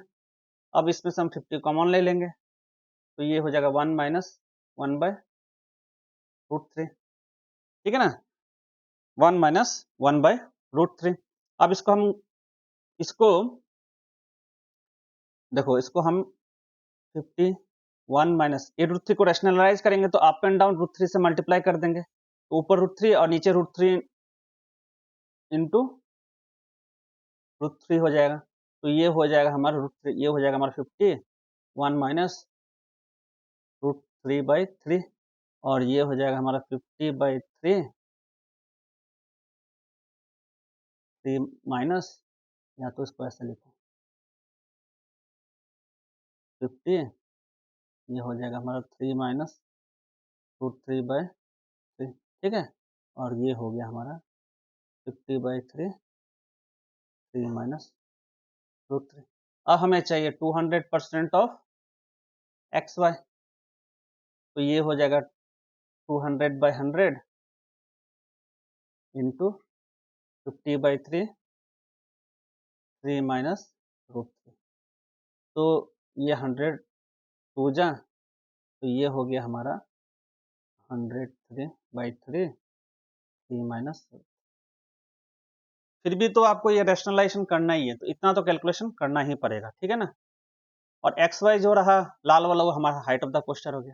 अब इसमें से हम 50 कॉमन ले लेंगे, तो ये हो जाएगा 1 माइनस 1 बाई √3, ठीक है ना, 1 माइनस 1 बाई √3। अब इसको देखो, इसको हम 51 माइनस ये √3 को रैशनलाइज करेंगे तो अप एंड डाउन √3 से मल्टीप्लाई कर देंगे, तो ऊपर √3 और नीचे √3 इंटू √3 हो जाएगा। तो ये हो जाएगा हमारा √3, ये हो जाएगा हमारा 51 माइनस √3 बाई 3, और ये हो जाएगा हमारा 50 बाई 3 माइनस, या तो इसको ऐसे लिखो 50, ये हो जाएगा हमारा 3 माइनस √3 बाई 3, ठीक है। और ये हो गया हमारा 50 बाई 3 माइनस √3। अब हमें चाहिए 200% ऑफ एक्स वाई, तो ये हो जाएगा 200 बाई 100 इंटू 50 बाई 3 माइनस √3। तो ये 100 टू जा, तो ये हो गया हमारा 103 बाई 3 माइनस। फिर भी तो आपको ये रैशनलाइजेशन करना ही है, तो इतना तो कैलकुलेशन करना ही पड़ेगा, ठीक है ना। और एक्स वाई जो रहा लाल वाला, वो हमारा हाइट ऑफ द पोस्टर हो गया।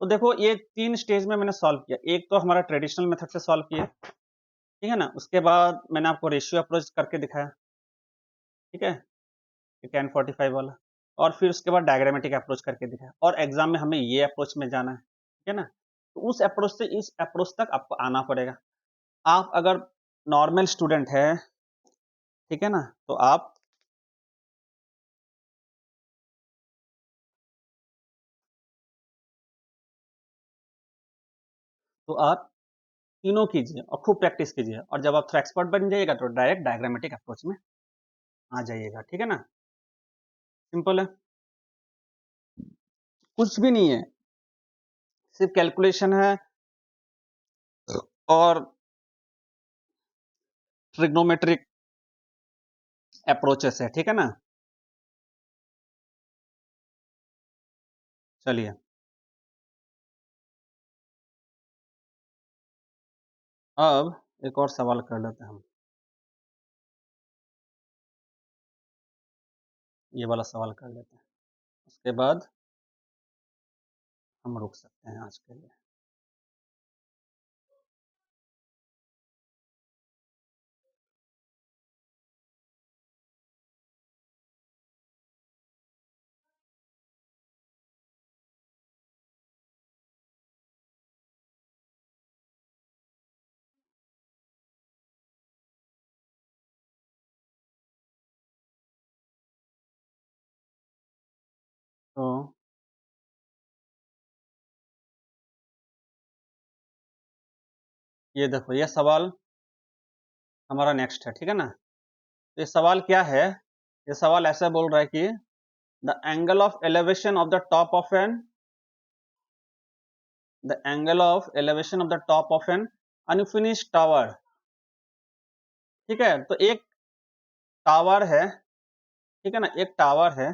तो देखो ये 3 स्टेज में मैंने सॉल्व किया। एक तो हमारा ट्रेडिशनल मेथड से सॉल्व किया, ठीक है ना। उसके बाद मैंने आपको रेशियो अप्रोच करके दिखाया, ठीक है, tan 45 वाला। और फिर उसके बाद डायग्रामेटिक अप्रोच करके दिखाया। और एग्जाम में हमें ये अप्रोच में जाना है, ठीक है ना। तो उस अप्रोच से इस अप्रोच तक आपको आना पड़ेगा। आप अगर नॉर्मल स्टूडेंट है, ठीक है ना, तो आप तीनों कीजिए और खूब प्रैक्टिस कीजिए, और जब आप थोड़ा एक्सपर्ट बन जाइएगा तो डायरेक्ट डायग्रामेटिक अप्रोच में आ जाइएगा, ठीक है ना। सिंपल है, कुछ भी नहीं है, सिर्फ कैलकुलेशन है और ट्रिग्नोमेट्रिक अप्रोचेस है, ठीक है ना। चलिए अब एक और सवाल कर लेते हैं हम, ये वाला सवाल कर लेते हैं, उसके बाद हम रुक सकते हैं आज के लिए। तो ये देखो, ये सवाल हमारा नेक्स्ट है, ठीक है ना। तो ये सवाल क्या है, ये सवाल ऐसा बोल रहा है कि the angle of elevation of the top of an the angle of elevation of the top of an unfinished tower, ठीक है। तो एक टावर है, ठीक है ना, एक टावर है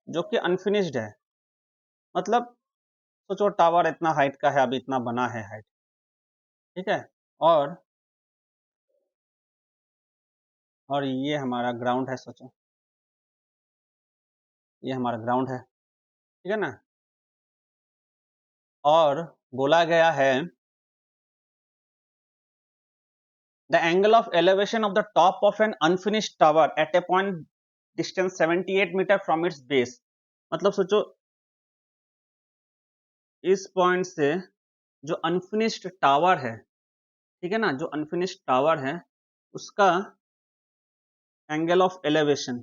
जो कि अनफिनिश्ड है, मतलब सोचो टावर इतना हाइट का है, अभी इतना बना है हाइट, ठीक है। और और ये हमारा ग्राउंड है, सोचो ये हमारा ग्राउंड है, ठीक है ना। और बोला गया है the angle of elevation of the top of an unfinished tower at a point distance 78 metre from its base, मतलब सोचो इस पॉइंट से जो अनफिनिश्ड टावर है, ठीक है ना, जो अनफिनिश्ड टावर है उसका एंगल ऑफ एलिवेशन,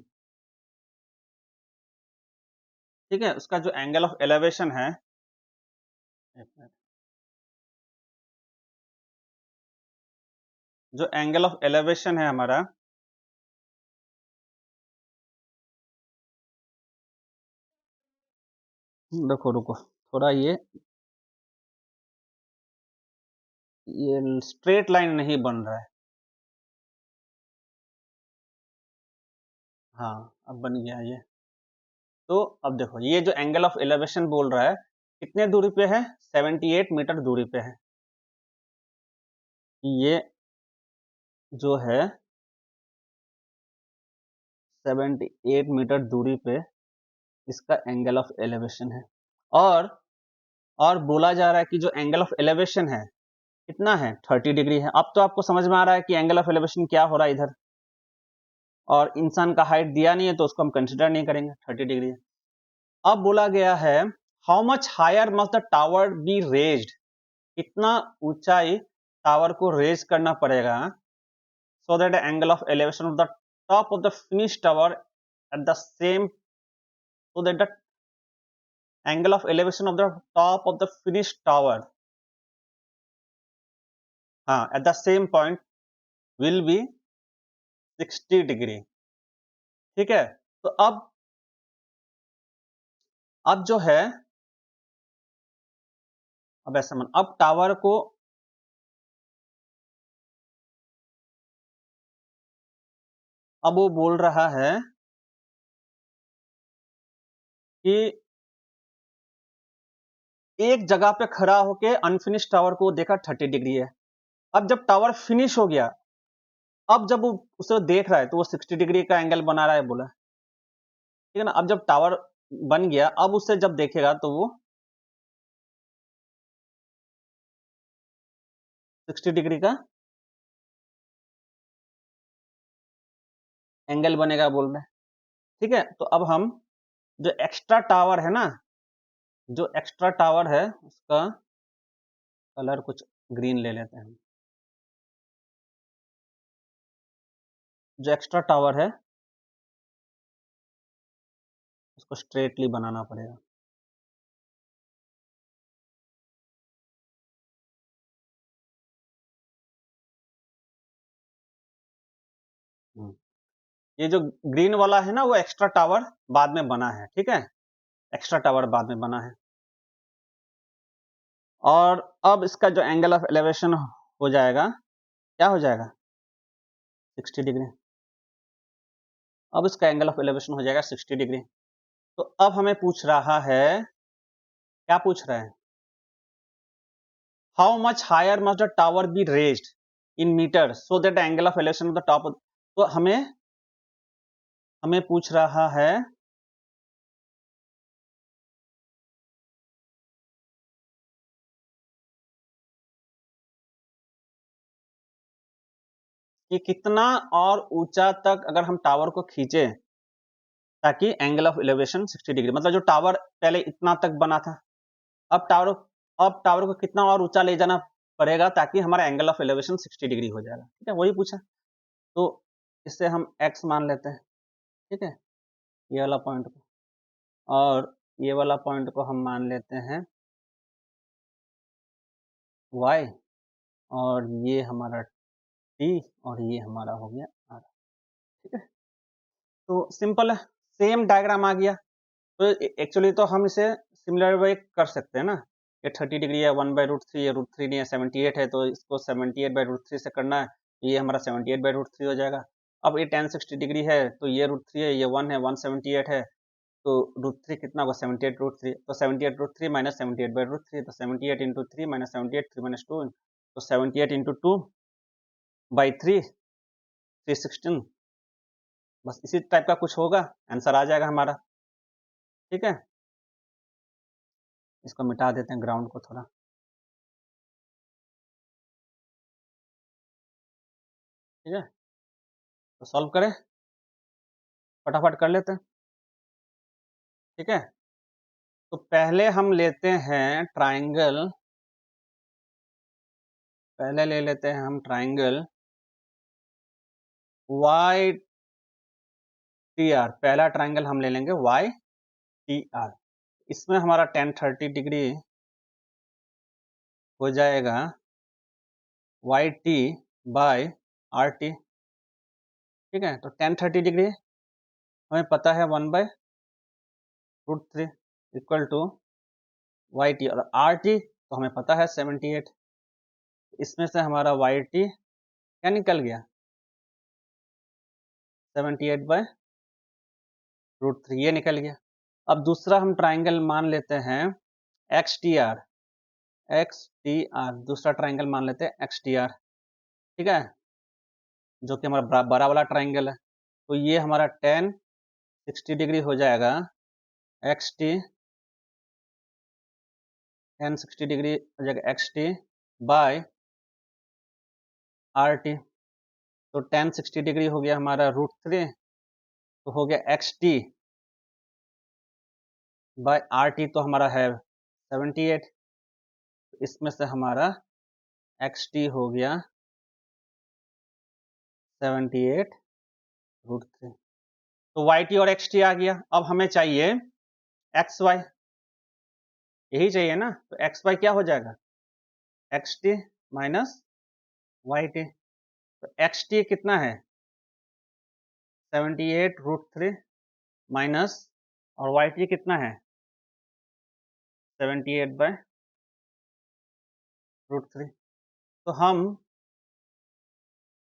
ठीक है, उसका जो एंगल ऑफ एलिवेशन है, जो एंगल ऑफ एलिवेशन है हमारा, देखो रुको थोड़ा, ये स्ट्रेट लाइन नहीं बन रहा है, हाँ अब बन गया ये। तो अब देखो ये जो एंगल ऑफ एलिवेशन बोल रहा है कितने दूरी पे है, 78 मीटर दूरी पे है, ये जो है 78 मीटर दूरी पे इसका एंगल ऑफ एलिवेशन है। और और बोला जा रहा है कि जो एंगल ऑफ एलिवेशन है कितना है, 30 डिग्री है। अब तो आपको समझ में आ रहा है कि एंगल ऑफ एलिवेशन क्या हो रहा है इधर, और इंसान का हाइट दिया नहीं है तो उसको हम कंसिडर नहीं करेंगे, 30 डिग्री है। अब बोला गया है how much higher must the tower be raised, कितना ऊंचाई टावर को रेज करना पड़ेगा so that the angle of elevation of the top of the finished tower at the same so that the angle of elevation of the top of the finished tower at the same point will be 60 degree, ठीक है। तो अब जो है, अब ऐसा मन, अब टावर को, अब वो बोल रहा है कि एक जगह पे खड़ा होके अनफिनिश टावर को देखा 30 डिग्री है। अब जब टावर फिनिश हो गया, अब जब वो उसे देख रहा है तो वो 60 डिग्री का एंगल बना रहा है बोला, ठीक है ना। अब जब टावर बन गया, अब उसे जब देखेगा तो वो 60 डिग्री का एंगल बनेगा बोल रहे हैं, ठीक है। तो अब हम जो एक्स्ट्रा टावर है ना, जो एक्स्ट्रा टावर है उसका कलर कुछ ग्रीन ले लेते हैं हम, जो एक्स्ट्रा टावर है उसको स्ट्रेटली बनाना पड़ेगा। ये जो ग्रीन वाला है ना वो एक्स्ट्रा टावर बाद में बना है, ठीक है, एक्स्ट्रा टावर बाद में बना है। और अब इसका जो एंगल ऑफ एलिवेशन हो जाएगा, क्या हो जाएगा, 60 डिग्री। अब इसका एंगल ऑफ एलिवेशन हो जाएगा 60 डिग्री। तो अब हमें पूछ रहा है, क्या पूछ रहा है, how much higher must the tower be raised in metre so that the angle of elevation of the top. तो हमें पूछ रहा है कि कितना और ऊंचा तक अगर हम टावर को खींचे ताकि एंगल ऑफ एलिवेशन 60 डिग्री, मतलब जो टावर पहले इतना तक बना था, अब टावर को कितना और ऊंचा ले जाना पड़ेगा ताकि हमारा एंगल ऑफ एलिवेशन 60 डिग्री हो जाएगा, ठीक है, वही पूछा। तो इससे हम x मान लेते हैं, ठीक है, ये वाला पॉइंट को, और ये वाला पॉइंट को हम मान लेते हैं y, और ये हमारा t, और ये हमारा हो गया r, ठीक है। तो सिंपल है, सेम डायग्राम आ गया। तो एक्चुअली तो हम इसे सिमिलर वे कर सकते हैं ना, ये 30 डिग्री है, 1/√3, ये √3 नहीं है, 78 है, तो इसको 78/√3 से करना है, ये हमारा 78/√3 हो जाएगा। अब ये tan 60 डिग्री है, तो ये √3 है, ये 1 है, 178 है, तो √3 कितना होगा, 78√3, तो 78√3 माइनस 78/√3, तो 78 इंटू 3 माइनस 78, 3 माइनस 2, तो 78 इंटू 2/3, 316, बस इसी टाइप का कुछ होगा, आंसर आ जाएगा हमारा, ठीक है। इसको मिटा देते हैं ग्राउंड को थोड़ा, ठीक है, तो सॉल्व करें, फटाफट कर लेते हैं, ठीक है। तो पहले हम लेते हैं ट्राइंगल, पहले ले लेते हैं हम ट्राइंगल वाई टी आर, पहला ट्राइंगल हम ले लेंगे वाई टी आर। इसमें हमारा tan 30 डिग्री हो जाएगा Y T by R T, ठीक है। तो tan 30 डिग्री हमें पता है 1/√3 इक्वल टू वाई टी, और आर टी तो हमें पता है 78। इसमें से हमारा वाई टी क्या निकल गया, 78/√3, ये निकल गया। अब दूसरा हम ट्राइंगल मान लेते हैं एक्स टी आर, दूसरा ट्राइंगल मान लेते हैं एक्स टी आर, ठीक है, जो कि हमारा बड़ा वाला ट्राइंगल है। तो ये हमारा tan 60 डिग्री हो जाएगा एक्स टी, tan 60 डिग्री हो जाएगा X T by R T. तो tan 60 डिग्री हो गया हमारा √3, तो हो गया X T by R T, तो हमारा है 78। इसमें से हमारा एक्स टी हो गया 78√3। तो वाई टी और एक्स टी आ गया। अब हमें चाहिए एक्स वाई, यही चाहिए ना, तो एक्स वाई क्या हो जाएगा, X T minus Y T. तो एक्स टी कितना है 78√3 माइनस, और वाई टी कितना है 78/√3। तो हम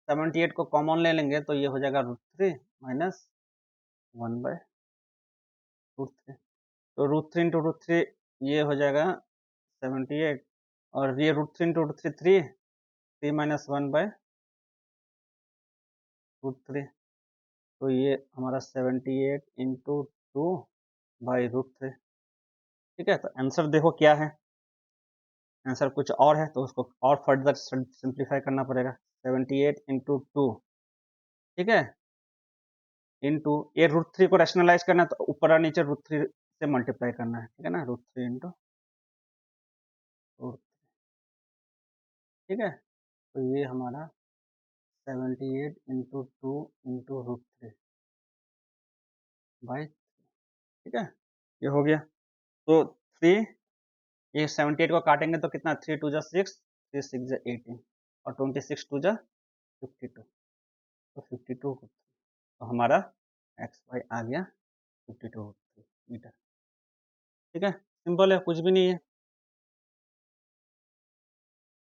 78 को कॉमन ले लेंगे, तो ये हो जाएगा √3 माइनस 1/√3। तो √3 इंटू √3 ये हो जाएगा 78, और ये √3 इंटू √3 3 माइनस 1/√3, तो ये हमारा 78 इंटू 2/√3, ठीक है। तो आंसर देखो क्या है, आंसर कुछ और है, तो उसको और फर्दर सिंप्लीफाई करना पड़ेगा। 78 इंटू 2, ठीक है, इंटू ये √3 को रैशनलाइज करना है, तो ऊपर और नीचे √3 से मल्टीप्लाई करना है, ठीक है ना, √3 इंटू, ठीक है। तो ये हमारा 78 इंटू 2 इंटू √3 बाई, ठीक है, ये हो गया। तो 3, ये 78 को काटेंगे तो कितना, 3 2 जा 6, 3 6 जा 18, और 26 2 जा 52, तो 52 तो हमारा एक्स वाई आ गया 52 मीटर। ठीक है, सिंपल है, कुछ भी नहीं है।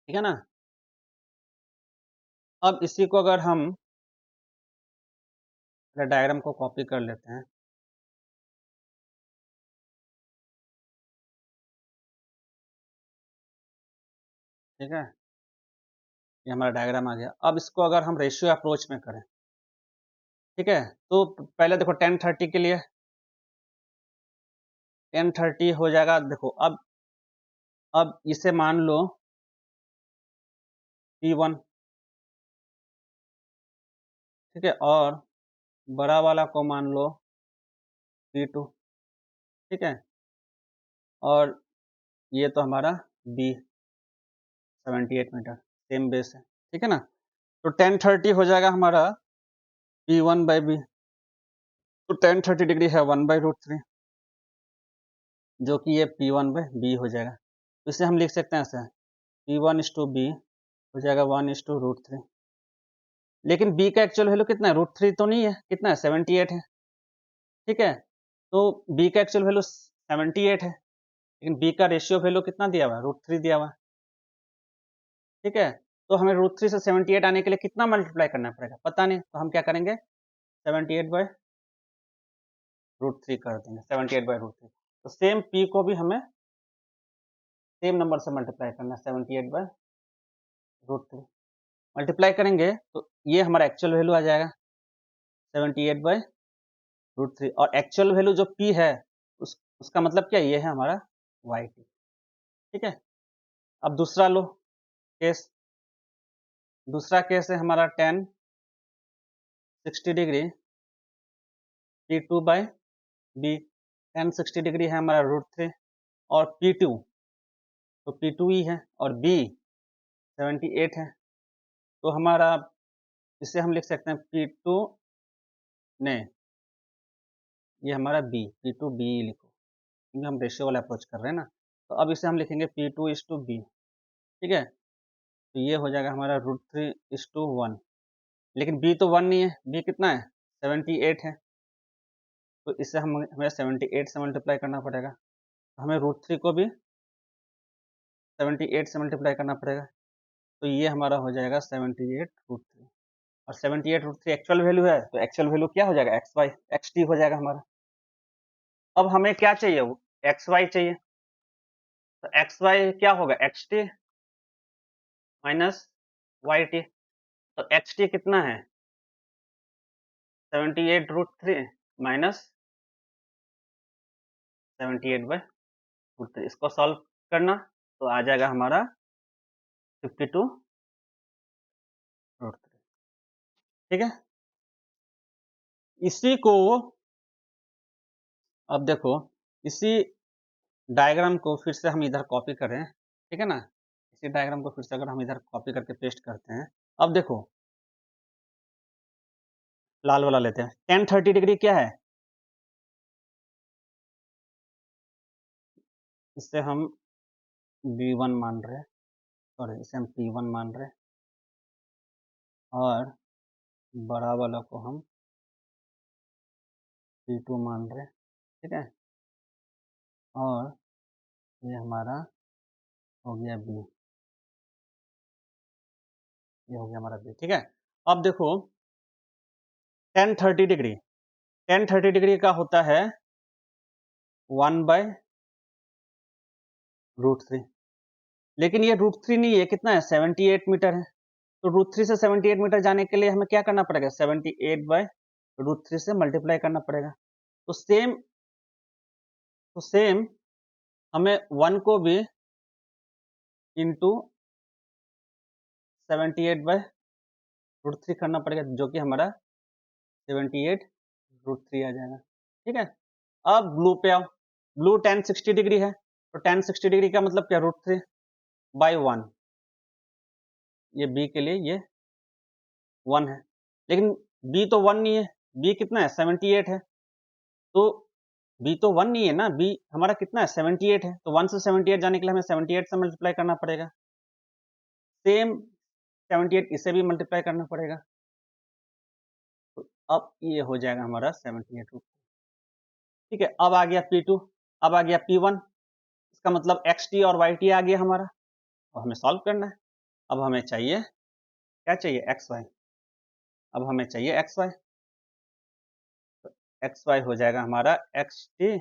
ठीक है ना। अब इसी को अगर हम डायग्राम को कॉपी कर लेते हैं, ठीक है, ये हमारा डायग्राम आ गया। अब इसको अगर हम रेशियो अप्रोच में करें, ठीक है, तो पहले देखो 10-30 के लिए 10-30 हो जाएगा। देखो अब इसे मान लो P1, ठीक है, और बड़ा वाला को मान लो P2, ठीक है, और ये तो हमारा B 78 मीटर, सेम बेस है। ठीक है ना। तो 10-30 हो जाएगा हमारा P1/B, तो 10-30 डिग्री है 1/√3, जो कि ये P1/B हो जाएगा। तो इसे हम लिख सकते हैं ऐसे, P1:B हो जाएगा 1:√3। लेकिन B का एक्चुअल वैल्यू कितना है, √3 तो नहीं है, कितना है, 78 है। ठीक है, तो B का एक्चुअल वैल्यू 78 है, लेकिन B का रेशियो वैल्यू कितना दिया हुआ है, √3 दिया हुआ है। ठीक है, तो हमें √3 से 78 आने के लिए कितना मल्टीप्लाई करना पड़ेगा, पता नहीं, तो हम क्या करेंगे 78/√3 कर देंगे, 78/√3। तो सेम P को भी हमें सेम नंबर से मल्टीप्लाई करना है, 78/√3 मल्टीप्लाई करेंगे तो ये हमारा एक्चुअल वैल्यू आ जाएगा 78/√3, और एक्चुअल वैल्यू जो P है उसका मतलब क्या, ये है हमारा YT। ठीक है, अब दूसरा लो केस, दूसरा केस है हमारा 10-60 डिग्री P2/B, 10-60 डिग्री है हमारा √3, और P2 तो P2 ही है, और B 78 है। तो हमारा इसे हम लिख सकते हैं P2 ने, ये हमारा B, P2B लिखो, क्योंकि हम रेशियो वाला अप्रोच कर रहे हैं ना। तो अब इसे हम लिखेंगे P2:B। ठीक है, तो ये हो जाएगा हमारा √3:1, लेकिन B तो 1 नहीं है, B कितना है, 78 है, तो इससे हमें 78 से मल्टीप्लाई करना पड़ेगा। तो हमें √3 को भी 78 से मल्टीप्लाई करना पड़ेगा, तो ये हमारा हो जाएगा 78√3, और 78√3 एक्चुअल वैल्यू है, तो एक्चुअल वैल्यू क्या हो जाएगा, XT हो जाएगा हमारा। अब हमें क्या चाहिए, XY चाहिए, तो XY क्या होगा, XT माइनस YT। तो XT कितना है, 78√3 माइनस 78/√3, इसको सॉल्व करना तो आ जाएगा हमारा 52√3। ठीक है, इसी को अब देखो, इसी डायग्राम को फिर से हम इधर कॉपी करें, ठीक है ना, इसी डायग्राम को फिर से अगर हम इधर कॉपी करके पेस्ट करते हैं, अब देखो लाल वाला लेते हैं, 10-30 डिग्री क्या है, इससे हम B1 मान रहे हैं, सॉरी इसे हम P1 मान रहे हैं, और बड़ा वाला को हम P2 मान रहे हैं। ठीक है, और ये हमारा हो गया B, ये हो गया हमारा B। ठीक है, अब देखो 10-30 डिग्री, 10-30 डिग्री का होता है 1/√3, लेकिन ये √3 नहीं है, कितना है, 78 मीटर है। तो √3 से 78 मीटर जाने के लिए हमें क्या करना पड़ेगा, 78/√3 से मल्टीप्लाई करना पड़ेगा। तो सेम हमें 1 को भी इंटू 78/√3 करना पड़ेगा, जो कि हमारा 78√3 आ जाएगा। ठीक है, अब ब्लू पे आओ, ब्लू 10-60 डिग्री है, तो 10-60 डिग्री का मतलब क्या, √3/1, ये B के लिए ये 1 है, लेकिन B तो 1 नहीं है, B कितना है, 78 है, तो B तो 1 नहीं है ना, B हमारा कितना है, 78 है, तो 1 से 78 जाने के लिए हमें 78 से मल्टीप्लाई करना पड़ेगा, सेम 78 इसे भी मल्टीप्लाई करना पड़ेगा, तो अब ये हो जाएगा हमारा 78 ठीक है। अब आ गया P2, अब आ गया P1, इसका मतलब XT और YT आ गया हमारा, अब हमें सॉल्व करना है। अब हमें चाहिए क्या चाहिए XY, अब हमें चाहिए XY, तो XY हो जाएगा हमारा XT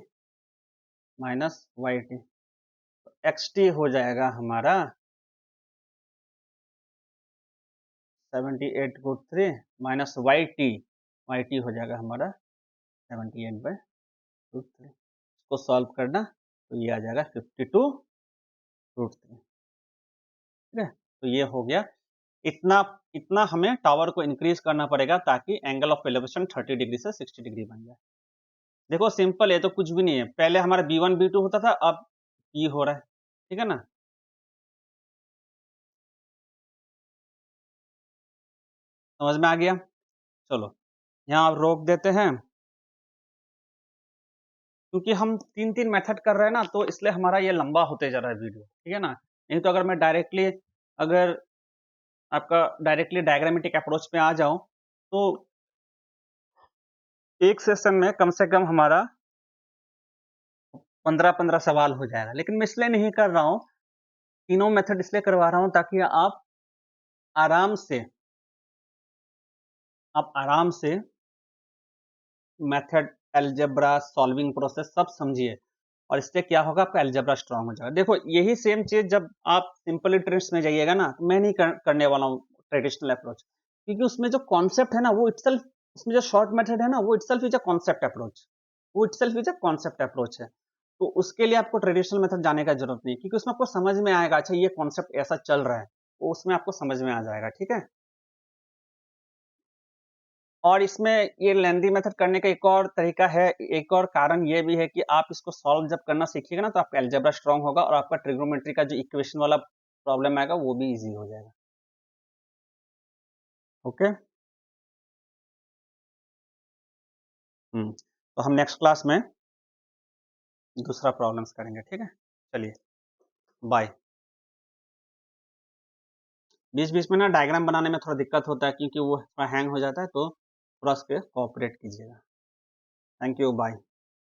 माइनस YT, XT हो जाएगा हमारा 78/3 माइनस YT हो जाएगा हमारा 78/3। इसको सॉल्व करना तो ये आ जाएगा 52/3। ठीक है, तो ये हो गया। इतना इतना हमें टावर को इंक्रीज करना पड़ेगा ताकि एंगल ऑफ एलिवेशन 30 डिग्री से 60 डिग्री बन जाए। देखो सिंपल है, तो कुछ भी नहीं है, पहले हमारा B1 B2 होता था, अब P हो रहा है, ठीक है ना। समझ में आ गया? चलो यहाँ आप रोक देते हैं, क्योंकि हम 3 मेथड कर रहे हैं ना, तो इसलिए हमारा ये लंबा होते जा रहा है वीडियो, ठीक है ना। नहीं तो अगर मैं डायरेक्टली अगर आपका डायरेक्टली डायग्रामेटिक अप्रोच पे आ जाऊं तो एक सेशन में कम से कम हमारा 15-15 सवाल हो जाएगा, लेकिन मैं इसलिए नहीं कर रहा हूं, तीनों मेथड इसलिए करवा रहा हूं ताकि आराम से आप आराम से मेथड, अलजेब्रा, सॉल्विंग प्रोसेस सब समझिए, और इससे क्या होगा, आपका अलजेब्रा स्ट्रांग हो जाएगा। देखो यही सेम चीज जब आप सिंपल ट्रेड्स में जाइएगा ना, तो मैं नहीं करने वाला हूँ ट्रेडिशनल अप्रोच, क्योंकि उसमें जो कॉन्सेप्ट है ना वो इटसेल्फ, उसमें जो शॉर्ट मेथड है ना वो itself is a concept approach, वो itself is a concept approach है। तो उसके लिए आपको ट्रेडिशनल मेथड जाने का जरूरत नहीं, क्योंकि उसमें आपको समझ में आएगा, अच्छा ये कॉन्सेप्ट ऐसा चल रहा है, वो उसमें आपको समझ में आ जाएगा, ठीक है। और इसमें ये लेंदी मेथड करने का एक और तरीका है, एक और कारण ये भी है कि आप इसको सॉल्व जब करना सीखिएगा ना, तो आपका अलजेब्रा स्ट्रांग होगा और आपका ट्रिग्नोमेट्री का जो इक्वेशन वाला प्रॉब्लम आएगा वो भी इजी हो जाएगा। ओके, तो हम नेक्स्ट क्लास में दूसरा प्रॉब्लम्स करेंगे, ठीक है। चलिए बाय। बीच बीच में ना डायग्राम बनाने में थोड़ा दिक्कत होता है, क्योंकि वो थोड़ा हैंग हो जाता है, तो थोड़ा उसके कोऑपरेट कीजिएगा। Thank you, bye.